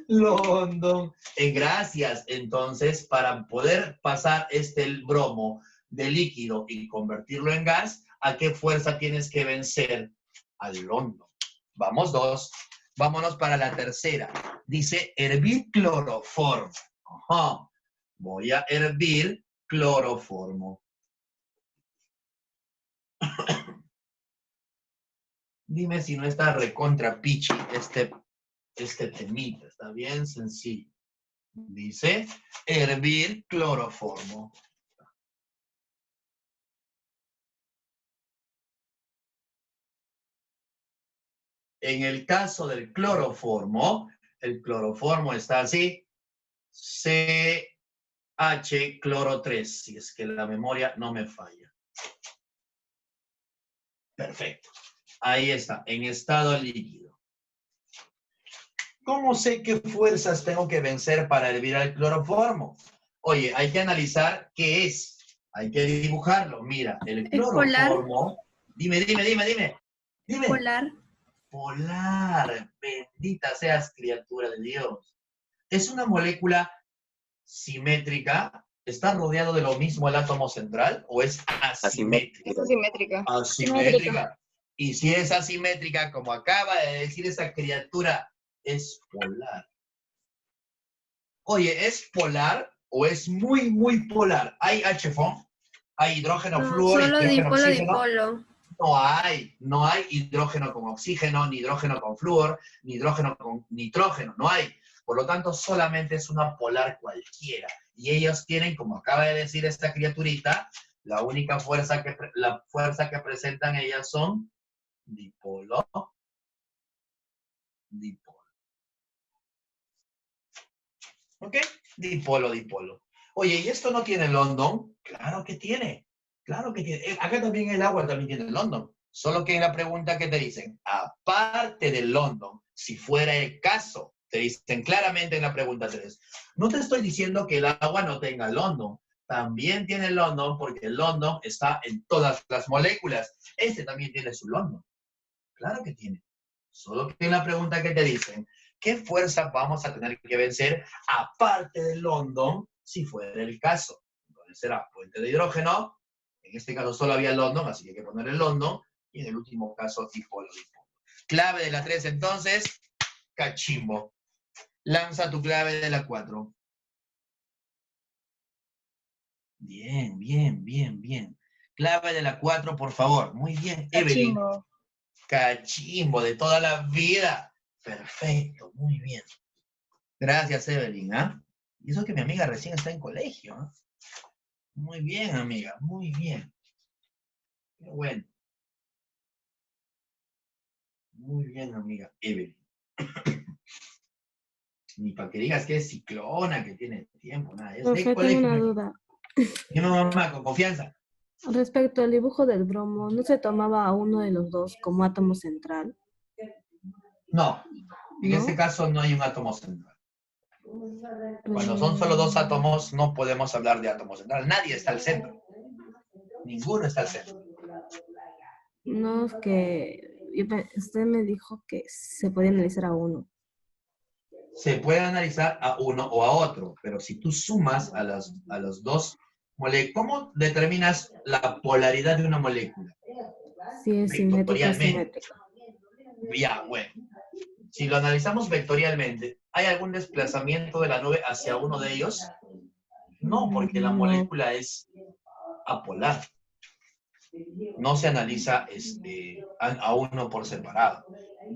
[SPEAKER 1] London. Gracias. Entonces, para poder pasar el bromo de líquido y convertirlo en gas, ¿a qué fuerza tienes que vencer? Al London. Vamos 2. Vámonos para la tercera. Dice hervir cloroformo. Ajá. Voy a hervir cloroformo. Dime si no está recontra pichi este temita. Está bien sencillo. Dice hervir cloroformo. En el caso del cloroformo, el cloroformo está así. CH cloro 3, si es que la memoria no me falla. Perfecto. Ahí está, en estado líquido. ¿Cómo sé qué fuerzas tengo que vencer para hervir al cloroformo? Oye, hay que analizar qué es. Hay que dibujarlo. Mira, el cloroformo... Dime.
[SPEAKER 8] Polar.
[SPEAKER 1] Polar. Bendita seas, criatura de Dios. Es una molécula simétrica. ¿Está rodeado de lo mismo el átomo central o es asimétrica?
[SPEAKER 9] Es asimétrica.
[SPEAKER 1] Asimétrica. Y si es asimétrica, como acaba de decir esa criatura, es polar. Oye, ¿es polar o es muy, muy polar? ¿Hay HFO? ¿Hay hidrógeno flúor?
[SPEAKER 8] Solo
[SPEAKER 1] hidrógeno
[SPEAKER 8] dipolo,
[SPEAKER 1] oxígeno?
[SPEAKER 8] dipolo.
[SPEAKER 1] No hay hidrógeno con oxígeno, ni hidrógeno con flúor, ni hidrógeno con nitrógeno, no hay. Por lo tanto, solamente es una polar cualquiera. Y ellos tienen, como acaba de decir esta criaturita, la única fuerza que presentan ellas son dipolo, dipolo. ¿Ok? Dipolo, dipolo. Oye, ¿y esto no tiene London? Claro que tiene. Claro que tiene. Acá también el agua también tiene London. Solo que en la pregunta que te dicen, aparte del London, si fuera el caso, te dicen claramente en la pregunta 3. No te estoy diciendo que el agua no tenga London. También tiene London porque el London está en todas las moléculas. Este también tiene su London. Claro que tiene. Solo que en la pregunta que te dicen, ¿qué fuerza vamos a tener que vencer aparte del London si fuera el caso? Entonces será puente de hidrógeno. En este caso solo había London, así que hay que poner el London. Y en el último caso, dipolo, dipolo. Clave de la 3, entonces, cachimbo. Lanza tu clave de la 4. Bien. Clave de la 4, por favor. Muy bien, Evelyn. Cachimbo, de toda la vida. Perfecto, muy bien. Gracias, Evelyn. Y eso que mi amiga recién está en colegio. Muy bien, amiga, muy bien. Qué bueno. Muy bien, amiga Evelyn. Ni para que digas que es ciclona, que tiene tiempo, nada. Es de
[SPEAKER 6] Profe,
[SPEAKER 1] colegio.
[SPEAKER 6] tengo una duda.
[SPEAKER 1] Dime, mamá, con confianza.
[SPEAKER 6] Respecto al dibujo del bromo, ¿no se tomaba a uno de los dos como átomo central?
[SPEAKER 1] No, en
[SPEAKER 6] ¿No?
[SPEAKER 1] este caso no hay un átomo central. Cuando son solo dos átomos, no podemos hablar de átomo central. Nadie está al centro. Ninguno está al centro.
[SPEAKER 6] No, es que usted me dijo que se podía analizar a uno.
[SPEAKER 1] Se puede analizar a uno o a otro, pero si tú sumas a los dos moléculas, ¿cómo determinas la polaridad de una molécula?
[SPEAKER 6] Si es simétrica, simétrica.
[SPEAKER 1] Ya, bueno. Si lo analizamos vectorialmente, ¿hay algún desplazamiento de la nube hacia uno de ellos? No, porque la molécula es apolar. No se analiza a uno por separado.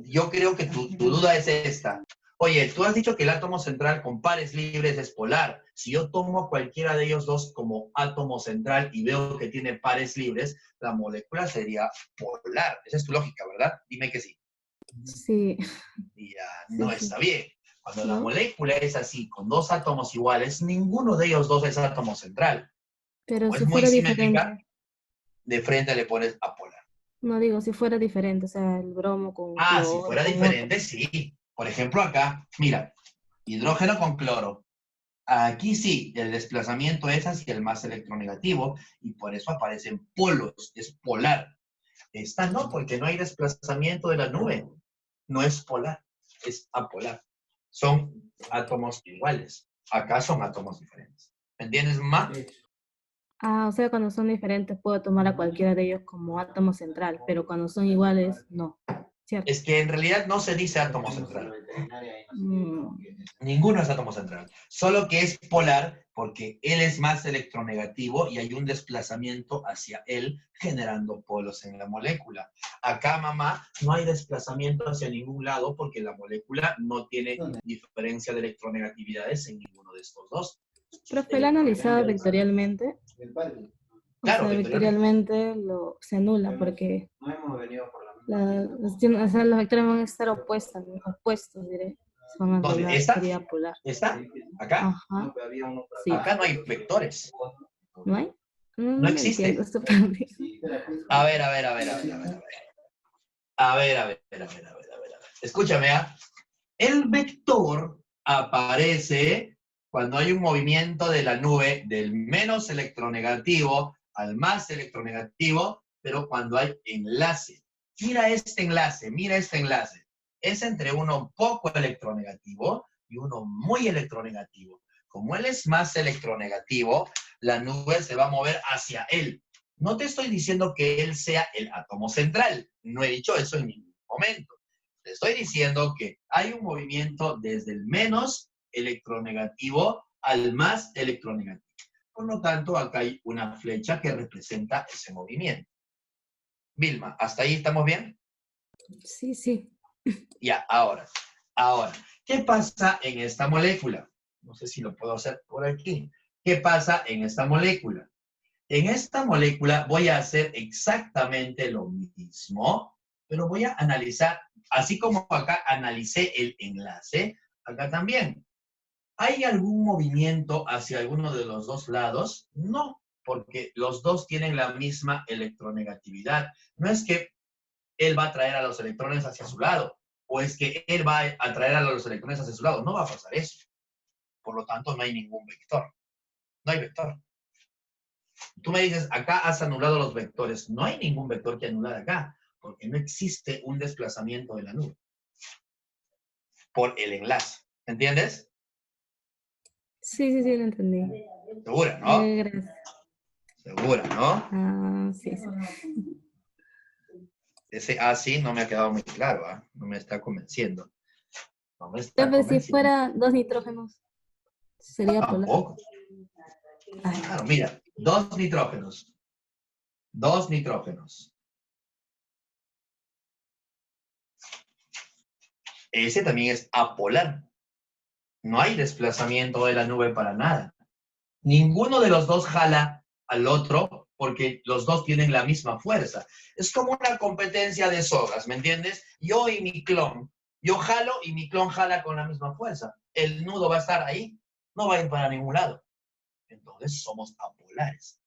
[SPEAKER 1] Yo creo que tu duda es esta. Oye, tú has dicho que el átomo central con pares libres es polar. Si yo tomo cualquiera de ellos dos como átomo central y veo que tiene pares libres, la molécula sería polar. Esa es tu lógica, ¿verdad? Dime que sí.
[SPEAKER 6] Sí.
[SPEAKER 1] Y ya no está bien. Cuando la
[SPEAKER 6] ¿No?
[SPEAKER 1] molécula es así, con dos átomos iguales, ninguno de ellos dos es átomo central.
[SPEAKER 6] Pero
[SPEAKER 1] Como
[SPEAKER 6] si
[SPEAKER 1] es muy
[SPEAKER 6] fuera
[SPEAKER 1] simétrica,
[SPEAKER 6] diferente.
[SPEAKER 1] de frente le pones apolar.
[SPEAKER 6] No digo, si fuera diferente, o sea, el bromo con
[SPEAKER 1] Ah, si
[SPEAKER 6] cloro,
[SPEAKER 1] fuera
[SPEAKER 6] con otro.
[SPEAKER 1] diferente, sí. Por ejemplo, acá, mira, hidrógeno con cloro. Aquí sí, el desplazamiento es hacia el más electronegativo y por eso aparecen polos, es polar. Esta no, porque no hay desplazamiento de la nube. No es polar, es apolar. Son átomos iguales. Acá son átomos diferentes. ¿Me entiendes, Ma?
[SPEAKER 6] Ah, o sea, cuando son diferentes puedo tomar a cualquiera de ellos como átomo central, pero cuando son iguales, no. ¿Cierto?
[SPEAKER 1] Es que en realidad no se dice átomo central.
[SPEAKER 6] Mm,
[SPEAKER 1] Ninguno es átomo central. Solo que es polar porque él es más electronegativo y hay un desplazamiento hacia él generando polos en la molécula. Acá, mamá, no hay desplazamiento hacia ningún lado porque la molécula no tiene diferencia de electronegatividades en ninguno de estos dos.
[SPEAKER 6] Profe, ¿la analizado vectorialmente? O
[SPEAKER 1] Claro,
[SPEAKER 6] sea, vectorialmente se anula porque o sea, los vectores van a estar opuestos, diré. Se van a
[SPEAKER 1] ¿Dónde?
[SPEAKER 6] anular,
[SPEAKER 1] ¿Esta?
[SPEAKER 6] sería polar.
[SPEAKER 1] ¿Esta? ¿Acá?
[SPEAKER 6] Ajá. Sí.
[SPEAKER 1] Acá no hay vectores.
[SPEAKER 6] ¿No hay? No,
[SPEAKER 1] No
[SPEAKER 6] no entiendo
[SPEAKER 1] existe.
[SPEAKER 6] esto también.
[SPEAKER 1] A ver. Escúchame, ¿ah? El vector aparece cuando hay un movimiento de la nube del menos electronegativo al más electronegativo, pero cuando hay enlace. Mira este enlace. Es entre uno poco electronegativo y uno muy electronegativo. Como él es más electronegativo, la nube se va a mover hacia él. No te estoy diciendo que él sea el átomo central. No he dicho eso en ningún momento. Te estoy diciendo que hay un movimiento desde el menos electronegativo al más electronegativo. Por lo tanto, acá hay una flecha que representa ese movimiento. Vilma, ¿hasta ahí estamos bien?
[SPEAKER 6] Sí, sí.
[SPEAKER 1] Ya, ahora, ¿qué pasa en esta molécula? No sé si lo puedo hacer por aquí. ¿Qué pasa en esta molécula? En esta molécula voy a hacer exactamente lo mismo, pero voy a analizar, así como acá analicé el enlace, acá también. ¿Hay algún movimiento hacia alguno de los dos lados? No, porque los dos tienen la misma electronegatividad. No es que él va a atraer a los electrones hacia su lado, o es que él va a atraer a los electrones hacia su lado. No va a pasar eso. Por lo tanto, no hay ningún vector. No hay vector. Tú me dices, acá has anulado los vectores. No hay ningún vector que anular acá, porque no existe un desplazamiento de la nube por el enlace. ¿Entiendes?
[SPEAKER 6] Sí, lo entendí.
[SPEAKER 1] Segura, ¿no?
[SPEAKER 6] Gracias.
[SPEAKER 1] Segura, ¿no?
[SPEAKER 6] Ah, sí.
[SPEAKER 1] Ese sí no me ha quedado muy claro, ¿ah? No me está convenciendo. No me está
[SPEAKER 6] Tal vez si
[SPEAKER 1] convenciendo.
[SPEAKER 6] fuera dos nitrógenos, sería polar.
[SPEAKER 1] Tampoco. Claro, mira, dos nitrógenos. Ese también es apolar. No hay desplazamiento de la nube para nada. Ninguno de los dos jala al otro porque los dos tienen la misma fuerza. Es como una competencia de sogas, ¿me entiendes? Yo y mi clon. Yo jalo y mi clon jala con la misma fuerza. El nudo va a estar ahí, no va a ir para ningún lado. Entonces somos apolares.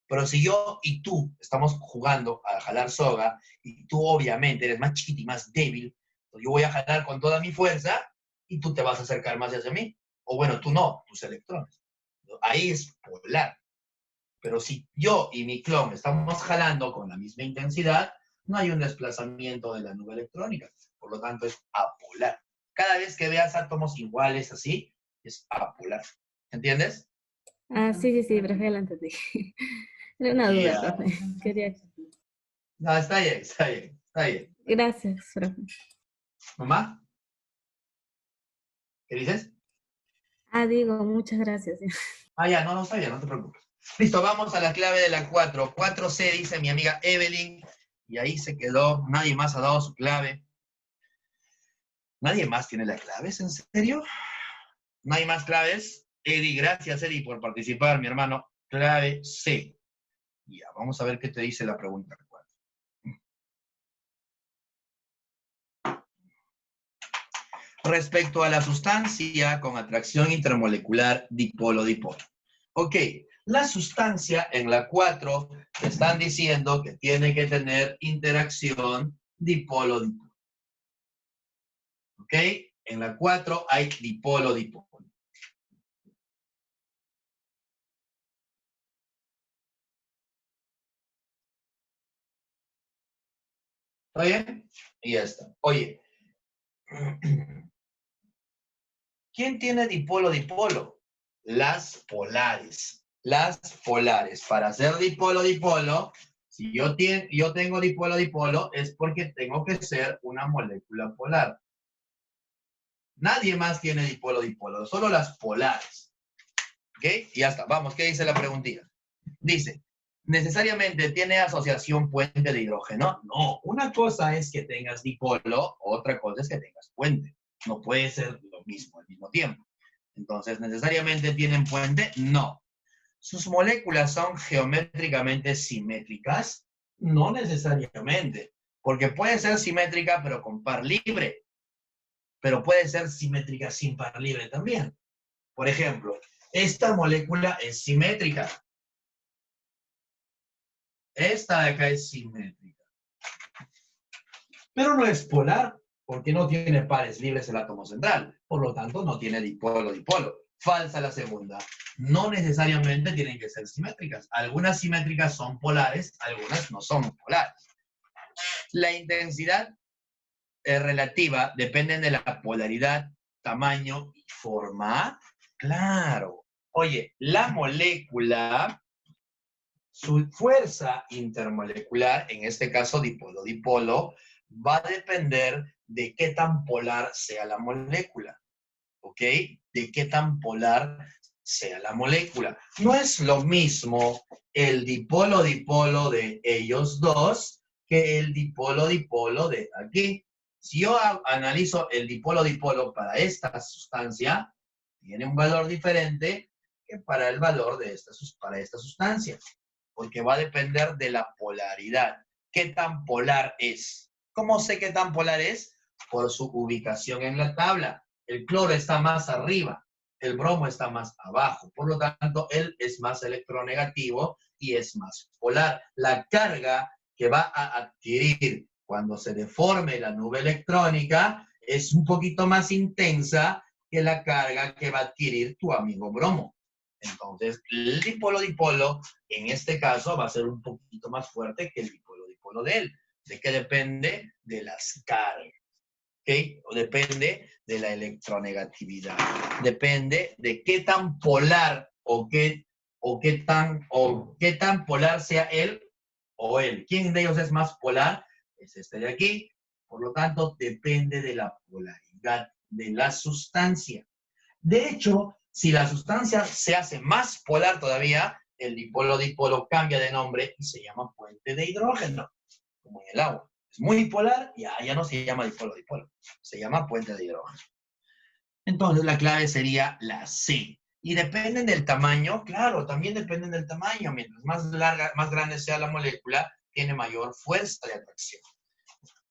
[SPEAKER 1] Pero si yo y tú estamos jugando a jalar soga y tú obviamente eres más chiquito y más débil, pues yo voy a jalar con toda mi fuerza y tú te vas a acercar más hacia mí. O bueno, tú no, tus electrones. Ahí es polar. Pero si yo y mi clon estamos jalando con la misma intensidad, no hay un desplazamiento de la nube electrónica. Por lo tanto, es apolar. Cada vez que veas átomos iguales así, es apolar. ¿Entiendes?
[SPEAKER 6] Ah, sí, profe, la entendí. Era una duda,
[SPEAKER 1] Yeah.
[SPEAKER 6] profe. Quería...
[SPEAKER 1] No, está bien.
[SPEAKER 6] Gracias, profe.
[SPEAKER 1] ¿Mamá? ¿Qué dices?
[SPEAKER 6] Ah, digo, muchas gracias.
[SPEAKER 1] Ah, ya, no, está bien, no te preocupes. Listo, vamos a la clave de la 4. 4C dice mi amiga Evelyn. Y ahí se quedó. Nadie más ha dado su clave. ¿Nadie más tiene las claves? ¿En serio? ¿No hay más claves? Eddie, gracias Eddie por participar, mi hermano. Clave C. Ya, vamos a ver qué te dice la pregunta 4. Respecto a la sustancia con atracción intermolecular dipolo-dipolo. Ok, la sustancia en la 4 te están diciendo que tiene que tener interacción dipolo-dipolo. Ok, en la 4 hay dipolo-dipolo. ¿Está bien? Y ya está. Oye, ¿quién tiene dipolo-dipolo? Las polares. Las polares. Para ser dipolo-dipolo, si yo tengo dipolo-dipolo, es porque tengo que ser una molécula polar. Nadie más tiene dipolo-dipolo, solo las polares. ¿Ok? Y ya está. Vamos, ¿qué dice la preguntita? Dice, ¿necesariamente tiene asociación puente de hidrógeno? No, una cosa es que tengas dipolo, otra cosa es que tengas puente. No puede ser lo mismo al mismo tiempo. Entonces, ¿necesariamente tienen puente? No. ¿Sus moléculas son geométricamente simétricas? No necesariamente, porque puede ser simétrica pero con par libre, pero puede ser simétrica sin par libre también. Por ejemplo, esta molécula es simétrica. Esta de acá es simétrica. Pero no es polar, porque no tiene pares libres el átomo central. Por lo tanto, no tiene dipolo-dipolo. Falsa la segunda. No necesariamente tienen que ser simétricas. Algunas simétricas son polares, algunas no son polares. La intensidad relativa depende de la polaridad, tamaño y forma. Claro. Oye, la molécula, su fuerza intermolecular, en este caso dipolo-dipolo, va a depender de qué tan polar sea la molécula. ¿Ok? De qué tan polar sea la molécula. No es lo mismo el dipolo-dipolo de ellos dos que el dipolo-dipolo de aquí. Si yo analizo el dipolo-dipolo para esta sustancia, tiene un valor diferente que para el valor de esta sustancia, porque va a depender de la polaridad. ¿Qué tan polar es? ¿Cómo sé qué tan polar es? Por su ubicación en la tabla. El cloro está más arriba, el bromo está más abajo. Por lo tanto, él es más electronegativo y es más polar. La carga que va a adquirir cuando se deforme la nube electrónica es un poquito más intensa que la carga que va a adquirir tu amigo bromo. Entonces, el dipolo-dipolo, en este caso, va a ser un poquito más fuerte que el dipolo-dipolo de él. ¿De qué depende? De las cargas. ¿Okay? O depende de la electronegatividad. Depende de qué tan polar o qué tan polar sea él o él. ¿Quién de ellos es más polar? Es este de aquí. Por lo tanto, depende de la polaridad de la sustancia. De hecho, si la sustancia se hace más polar todavía, el dipolo-dipolo cambia de nombre y se llama puente de hidrógeno, como en el agua. Es muy polar y ya no se llama dipolo-dipolo, se llama puente de hidrógeno. Entonces la clave sería la C. Y dependen del tamaño, claro, también dependen del tamaño. Mientras más larga, más grande sea la molécula, tiene mayor fuerza de atracción.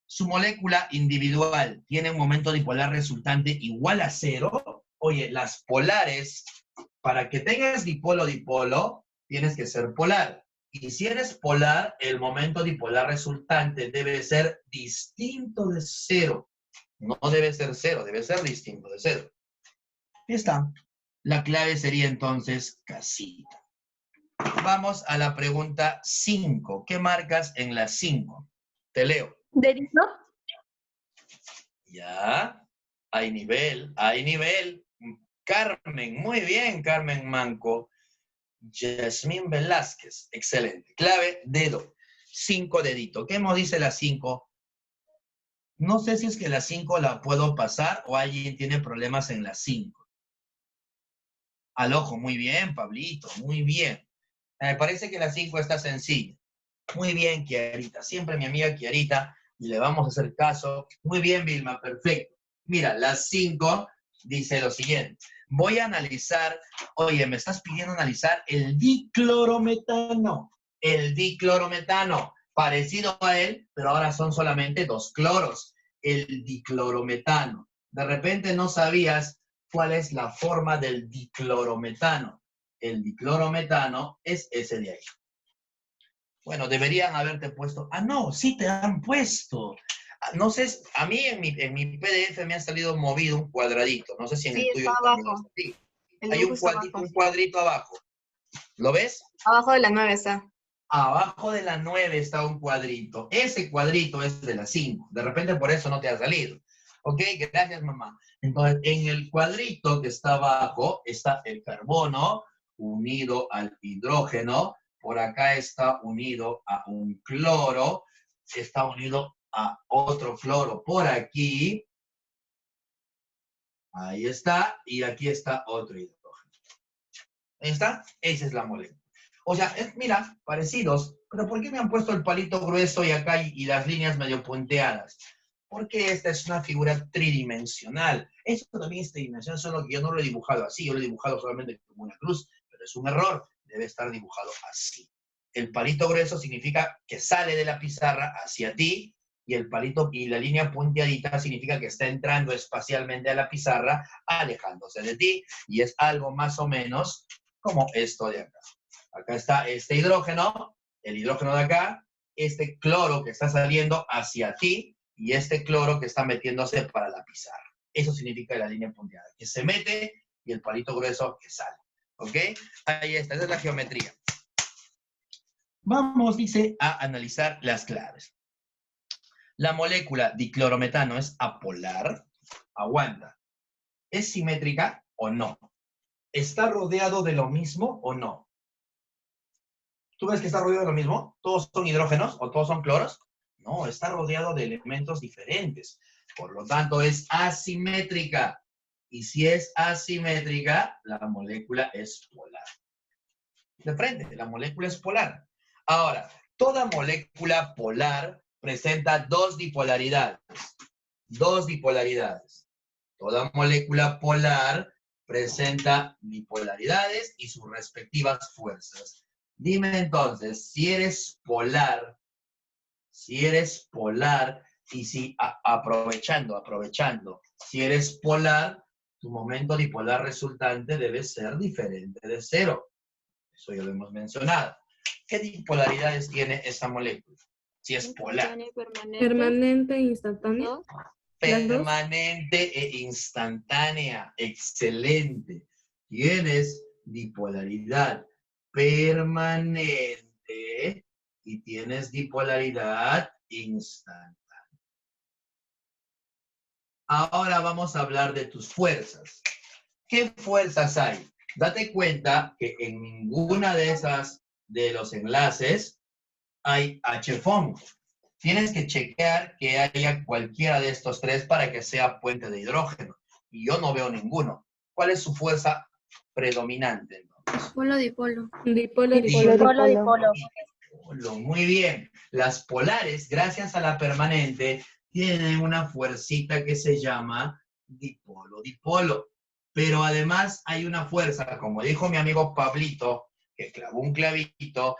[SPEAKER 1] Su molécula individual tiene un momento dipolar resultante igual a 0. Oye, las polares, para que tengas dipolo-dipolo, tienes que ser polar. Y si eres polar, el momento dipolar resultante debe ser distinto de 0. No debe ser 0, debe ser distinto de 0. Ahí está. La clave sería entonces casita. Vamos a la pregunta 5. ¿Qué marcas en la 5? Te leo.
[SPEAKER 8] ¿Dedito?
[SPEAKER 1] Ya. Hay nivel, hay nivel. Carmen, muy bien, Carmen Manco. Yasmín Velázquez, excelente. Clave, dedo. 5 dedito. ¿Qué nos dice la 5? No sé si es que la 5 la puedo pasar o alguien tiene problemas en la 5. Al ojo, muy bien, Pablito, muy bien. Me parece que la 5 está sencilla. Muy bien, Kiarita. Siempre mi amiga Kiarita, y le vamos a hacer caso. Muy bien, Vilma, perfecto. Mira, la 5 dice lo siguiente. Voy a analizar, oye, me estás pidiendo analizar el diclorometano. El diclorometano, parecido a él, pero ahora son solamente 2 cloros. El diclorometano. De repente no sabías cuál es la forma del diclorometano. El diclorometano es ese de ahí. Bueno, deberían haberte puesto. Ah, no, sí te han puesto. No sé, a mí en mi PDF me ha salido movido un cuadradito. No sé si en
[SPEAKER 9] Sí,
[SPEAKER 1] el tuyo
[SPEAKER 9] está
[SPEAKER 1] también
[SPEAKER 9] abajo.
[SPEAKER 1] está así.
[SPEAKER 9] El
[SPEAKER 1] Hay
[SPEAKER 9] dibujo está abajo.
[SPEAKER 1] un cuadrito abajo. ¿Lo ves?
[SPEAKER 9] Abajo de la 9 está.
[SPEAKER 1] Abajo de la 9 está un cuadrito. Ese cuadrito es de la 5. De repente por eso no te ha salido. Ok, gracias mamá. Entonces, en el cuadrito que está abajo está el carbono unido al hidrógeno. Por acá está unido a un cloro. Está unido a otro cloro por aquí. Ahí está. Y aquí está otro hidrógeno. ¿Ahí está? Esa es la molécula. O sea, mira, parecidos, pero ¿por qué me han puesto el palito grueso y acá y las líneas medio punteadas? Porque esta es una figura tridimensional. Esto también es tridimensional, solo que yo no lo he dibujado así, yo lo he dibujado solamente como una cruz, pero es un error, debe estar dibujado así. El palito grueso significa que sale de la pizarra hacia ti, y el palito y la línea punteadita significa que está entrando espacialmente a la pizarra, alejándose de ti, y es algo más o menos como esto de acá. Acá está este hidrógeno, el hidrógeno de acá, este cloro que está saliendo hacia ti y este cloro que está metiéndose para la pizarra. Eso significa la línea punteada, que se mete y el palito grueso que sale. ¿Ok? Ahí está, esa es la geometría. Vamos, dice, a analizar las claves. La molécula diclorometano es apolar. Aguanta. ¿Es simétrica o no? ¿Está rodeado de lo mismo o no? ¿Tú ves que está rodeado de lo mismo? ¿Todos son hidrógenos o todos son cloros? No, está rodeado de elementos diferentes. Por lo tanto, es asimétrica. Y si es asimétrica, la molécula es polar. De frente, la molécula es polar. Ahora, toda molécula polar presenta 2 dipolaridades. 2 dipolaridades. Toda molécula polar presenta bipolaridades y sus respectivas fuerzas. Dime entonces, si eres polar y si aprovechando, si eres polar, tu momento dipolar resultante debe ser diferente de 0. Eso ya lo hemos mencionado. ¿Qué dipolaridades tiene esa molécula? Si es polar.
[SPEAKER 6] Permanente e instantáneo.
[SPEAKER 1] Permanente e instantánea. Excelente. Tienes dipolaridad permanente y tienes dipolaridad instantánea. Ahora vamos a hablar de tus fuerzas. ¿Qué fuerzas hay? Date cuenta que en ninguna de esas de los enlaces hay H-FON. Tienes que chequear que haya cualquiera de estos 3 para que sea puente de hidrógeno. Y yo no veo ninguno. ¿Cuál es su fuerza predominante?
[SPEAKER 11] Polo-dipolo.
[SPEAKER 8] Dipolo.
[SPEAKER 1] Muy bien. Las polares, gracias a la permanente, tienen una fuercita que se llama dipolo-dipolo. Pero además hay una fuerza, como dijo mi amigo Pablito, que clavó un clavito.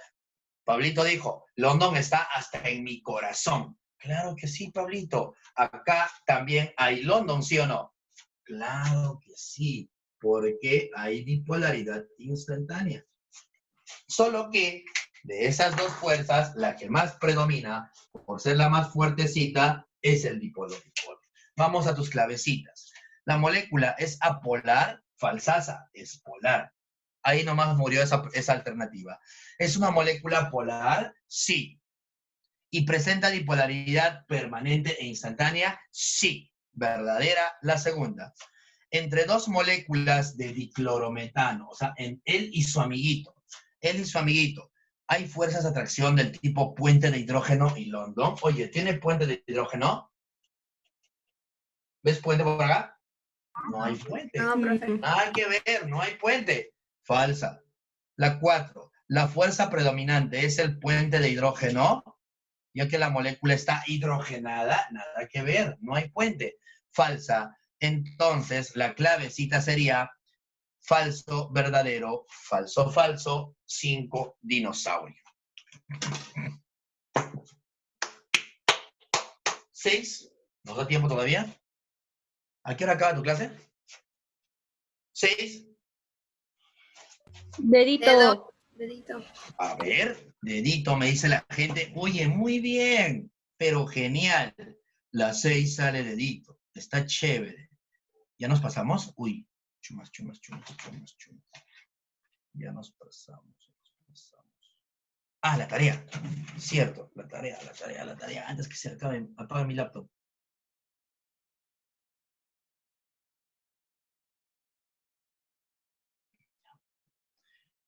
[SPEAKER 1] Pablito dijo, London está hasta en mi corazón. Claro que sí, Pablito. Acá también hay London, ¿sí o no? Claro que sí, porque hay dipolaridad instantánea. Solo que de esas 2 fuerzas, la que más predomina, por ser la más fuertecita, es el dipolo-dipolo. Vamos a tus clavecitas. La molécula es apolar, falsaza, es polar. Ahí nomás murió esa alternativa. ¿Es una molécula polar? Sí. ¿Y presenta dipolaridad permanente e instantánea? Sí. Verdadera la segunda. Entre 2 moléculas de diclorometano, o sea, en él y su amiguito, ¿hay fuerzas de atracción del tipo puente de hidrógeno y London? Oye, ¿tiene puente de hidrógeno? ¿Ves puente por acá? No hay puente.
[SPEAKER 11] No, profe.
[SPEAKER 1] Nada que ver, no hay puente. Falsa. La 4. La fuerza predominante es el puente de hidrógeno, ya que la molécula está hidrogenada, nada que ver, no hay puente. Falsa. Entonces, la clavecita sería falso, verdadero, falso, falso, 5, dinosaurio. 6, ¿nos da tiempo todavía? ¿A qué hora acaba tu clase? 6.
[SPEAKER 11] Dedito.
[SPEAKER 9] Dedito.
[SPEAKER 1] A ver, dedito, me dice la gente. Oye, muy bien, pero genial. La 6 sale dedito. Está chévere. ¿Ya nos pasamos? Uy, chumas. Ya nos pasamos. Ah, la tarea. Cierto, la tarea. Antes que se apague mi laptop.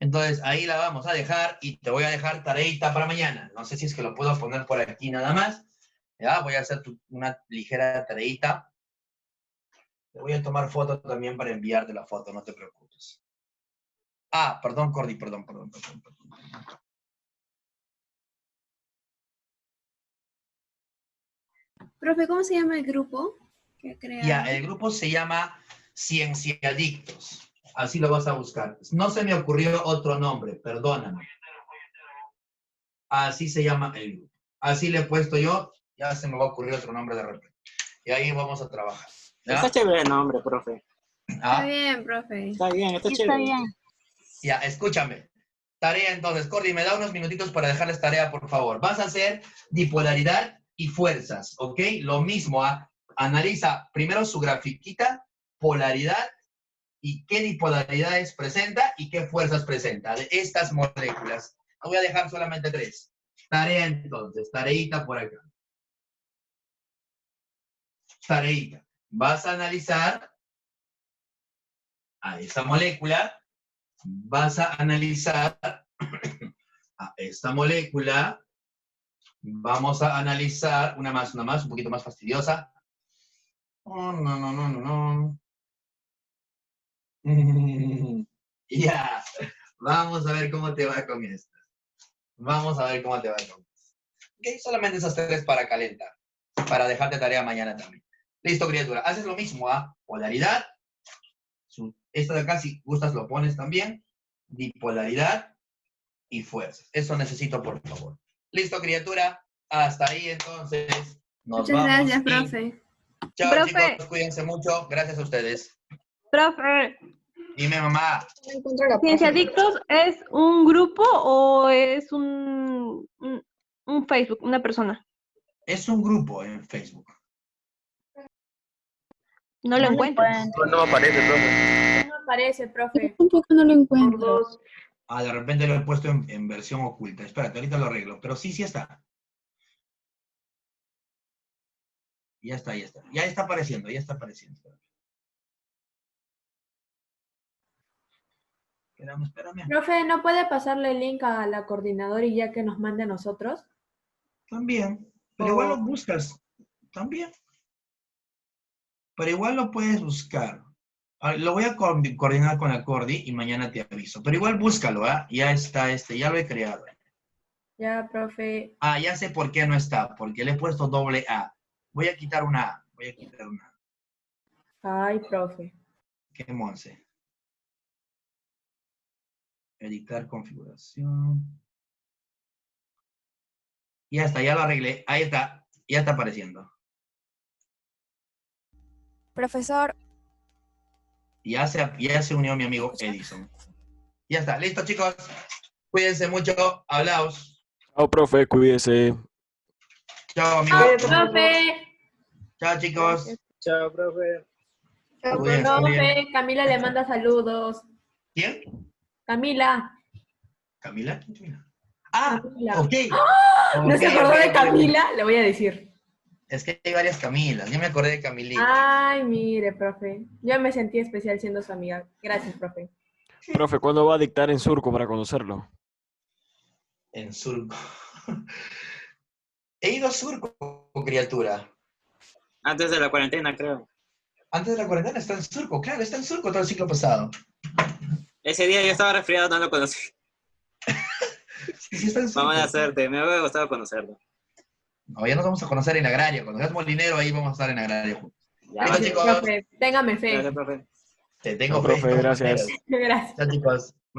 [SPEAKER 1] Entonces, ahí la vamos a dejar y te voy a dejar tareita para mañana. No sé si es que lo puedo poner por aquí nada más. Ya, voy a hacer una ligera tareita. Te voy a tomar foto también para enviarte la foto, no te preocupes. Ah, perdón, Cordy, perdón.
[SPEAKER 9] Profe, ¿cómo se llama el grupo que crearon?
[SPEAKER 1] Ya, el grupo se llama Cienciadictos. Así lo vas a buscar. No se me ocurrió otro nombre, perdóname. Así se llama el grupo. Así le he puesto yo, ya se me va a ocurrir otro nombre de repente. Y ahí vamos a trabajar. ¿Ya?
[SPEAKER 4] Está chévere el nombre, profe.
[SPEAKER 1] ¿Ah?
[SPEAKER 9] Está bien, profe.
[SPEAKER 4] Está bien, está
[SPEAKER 6] Sí,
[SPEAKER 4] chévere.
[SPEAKER 6] está bien.
[SPEAKER 1] Ya, escúchame. Tarea entonces, Cordy, me da unos minutitos para dejarles tarea, por favor. Vas a hacer dipolaridad y fuerzas, ¿ok? Lo mismo, analiza primero su grafiquita, polaridad, y qué dipolaridades presenta y qué fuerzas presenta de estas moléculas. Voy a dejar solamente 3. Tarea entonces, tareita por acá. Tareita. Vas a analizar a esa molécula, vas a analizar a esta molécula, vamos a analizar una más, un poquito más fastidiosa. Oh, no. Ya, vamos a ver cómo te va con esta. Ok, solamente esas 3 para calentar, para dejarte tarea mañana también. Listo, criatura. Haces lo mismo, polaridad. Esto de acá, si gustas, lo pones también. Bipolaridad y fuerzas. Eso necesito, por favor. Listo, criatura. Hasta ahí, entonces. Nos
[SPEAKER 9] Muchas
[SPEAKER 1] vamos.
[SPEAKER 9] gracias, profe.
[SPEAKER 1] Chao,
[SPEAKER 8] Profe.
[SPEAKER 1] chicos. Cuídense mucho. Gracias a ustedes.
[SPEAKER 8] Profe,
[SPEAKER 1] Dime, mamá.
[SPEAKER 9] No encuentro la
[SPEAKER 8] ¿Cienciadictos es un grupo o es un Facebook, una persona?
[SPEAKER 1] Es un grupo en Facebook.
[SPEAKER 8] No lo encuentro.
[SPEAKER 10] No me aparece, profe.
[SPEAKER 3] No aparece, profe.
[SPEAKER 11] Tampoco no lo encuentro.
[SPEAKER 1] Ah, de repente lo he puesto en versión oculta. Espérate, ahorita lo arreglo. Pero sí está. Ya está. Ya está apareciendo. Espérame.
[SPEAKER 3] Profe, ¿no puede pasarle el link a la coordinadora y ya que nos mande a nosotros?
[SPEAKER 1] También. Pero igual lo buscas. También. Pero igual lo puedes buscar. Lo voy a coordinar con la Cordi y mañana te aviso. Pero igual búscalo, ¿ah? Ya está ya lo he creado.
[SPEAKER 3] Ya, profe.
[SPEAKER 1] Ah, ya sé por qué no está. Porque le he puesto doble A. Voy a quitar una A.
[SPEAKER 3] Ay, profe.
[SPEAKER 1] ¿Qué monse? Editar configuración. Ya está, ya lo arreglé. Ahí está. Ya está apareciendo.
[SPEAKER 12] Profesor.
[SPEAKER 1] Ya se unió mi amigo Edison. Ya está. Listo, chicos. Cuídense mucho. Hablaos.
[SPEAKER 10] Chao, profe, cuídese.
[SPEAKER 1] Chao, amigos.
[SPEAKER 3] Profe.
[SPEAKER 1] Chao, chicos.
[SPEAKER 10] Chao, profe.
[SPEAKER 3] Profe, Camila le manda saludos.
[SPEAKER 1] ¿Quién?
[SPEAKER 3] Camila.
[SPEAKER 1] ¿Camila? Ah,
[SPEAKER 3] Camila.
[SPEAKER 1] ok.
[SPEAKER 3] ¡Ah! ¿No se acordó de
[SPEAKER 1] Ok.
[SPEAKER 3] Camila? Le voy a decir.
[SPEAKER 1] Es que hay varias Camilas. Yo me acordé de Camilita.
[SPEAKER 3] Ay, mire, profe. Yo me sentí especial siendo su amiga. Gracias, profe.
[SPEAKER 10] Profe, ¿cuándo va a dictar en Surco para conocerlo?
[SPEAKER 1] En Surco. He ido a Surco, criatura.
[SPEAKER 4] Antes de la cuarentena, creo.
[SPEAKER 1] Antes de la cuarentena está en Surco. Claro, está en Surco todo el ciclo pasado.
[SPEAKER 4] Ese día yo estaba resfriado, no lo conocí.
[SPEAKER 1] Sí está en
[SPEAKER 12] Vamos a
[SPEAKER 1] Suiza.
[SPEAKER 12] hacerte, me hubiera gustado conocerlo.
[SPEAKER 1] No, ya nos vamos a conocer en Agrario. Cuando seas molinero, ahí vamos a estar en Agrario juntos.
[SPEAKER 12] Ya,
[SPEAKER 1] Listo, chicos.
[SPEAKER 3] Profe, téngame fe.
[SPEAKER 12] gracias, profe.
[SPEAKER 1] Te tengo fe.
[SPEAKER 5] Profe, gracias.
[SPEAKER 3] Gracias.
[SPEAKER 1] Chao, chicos.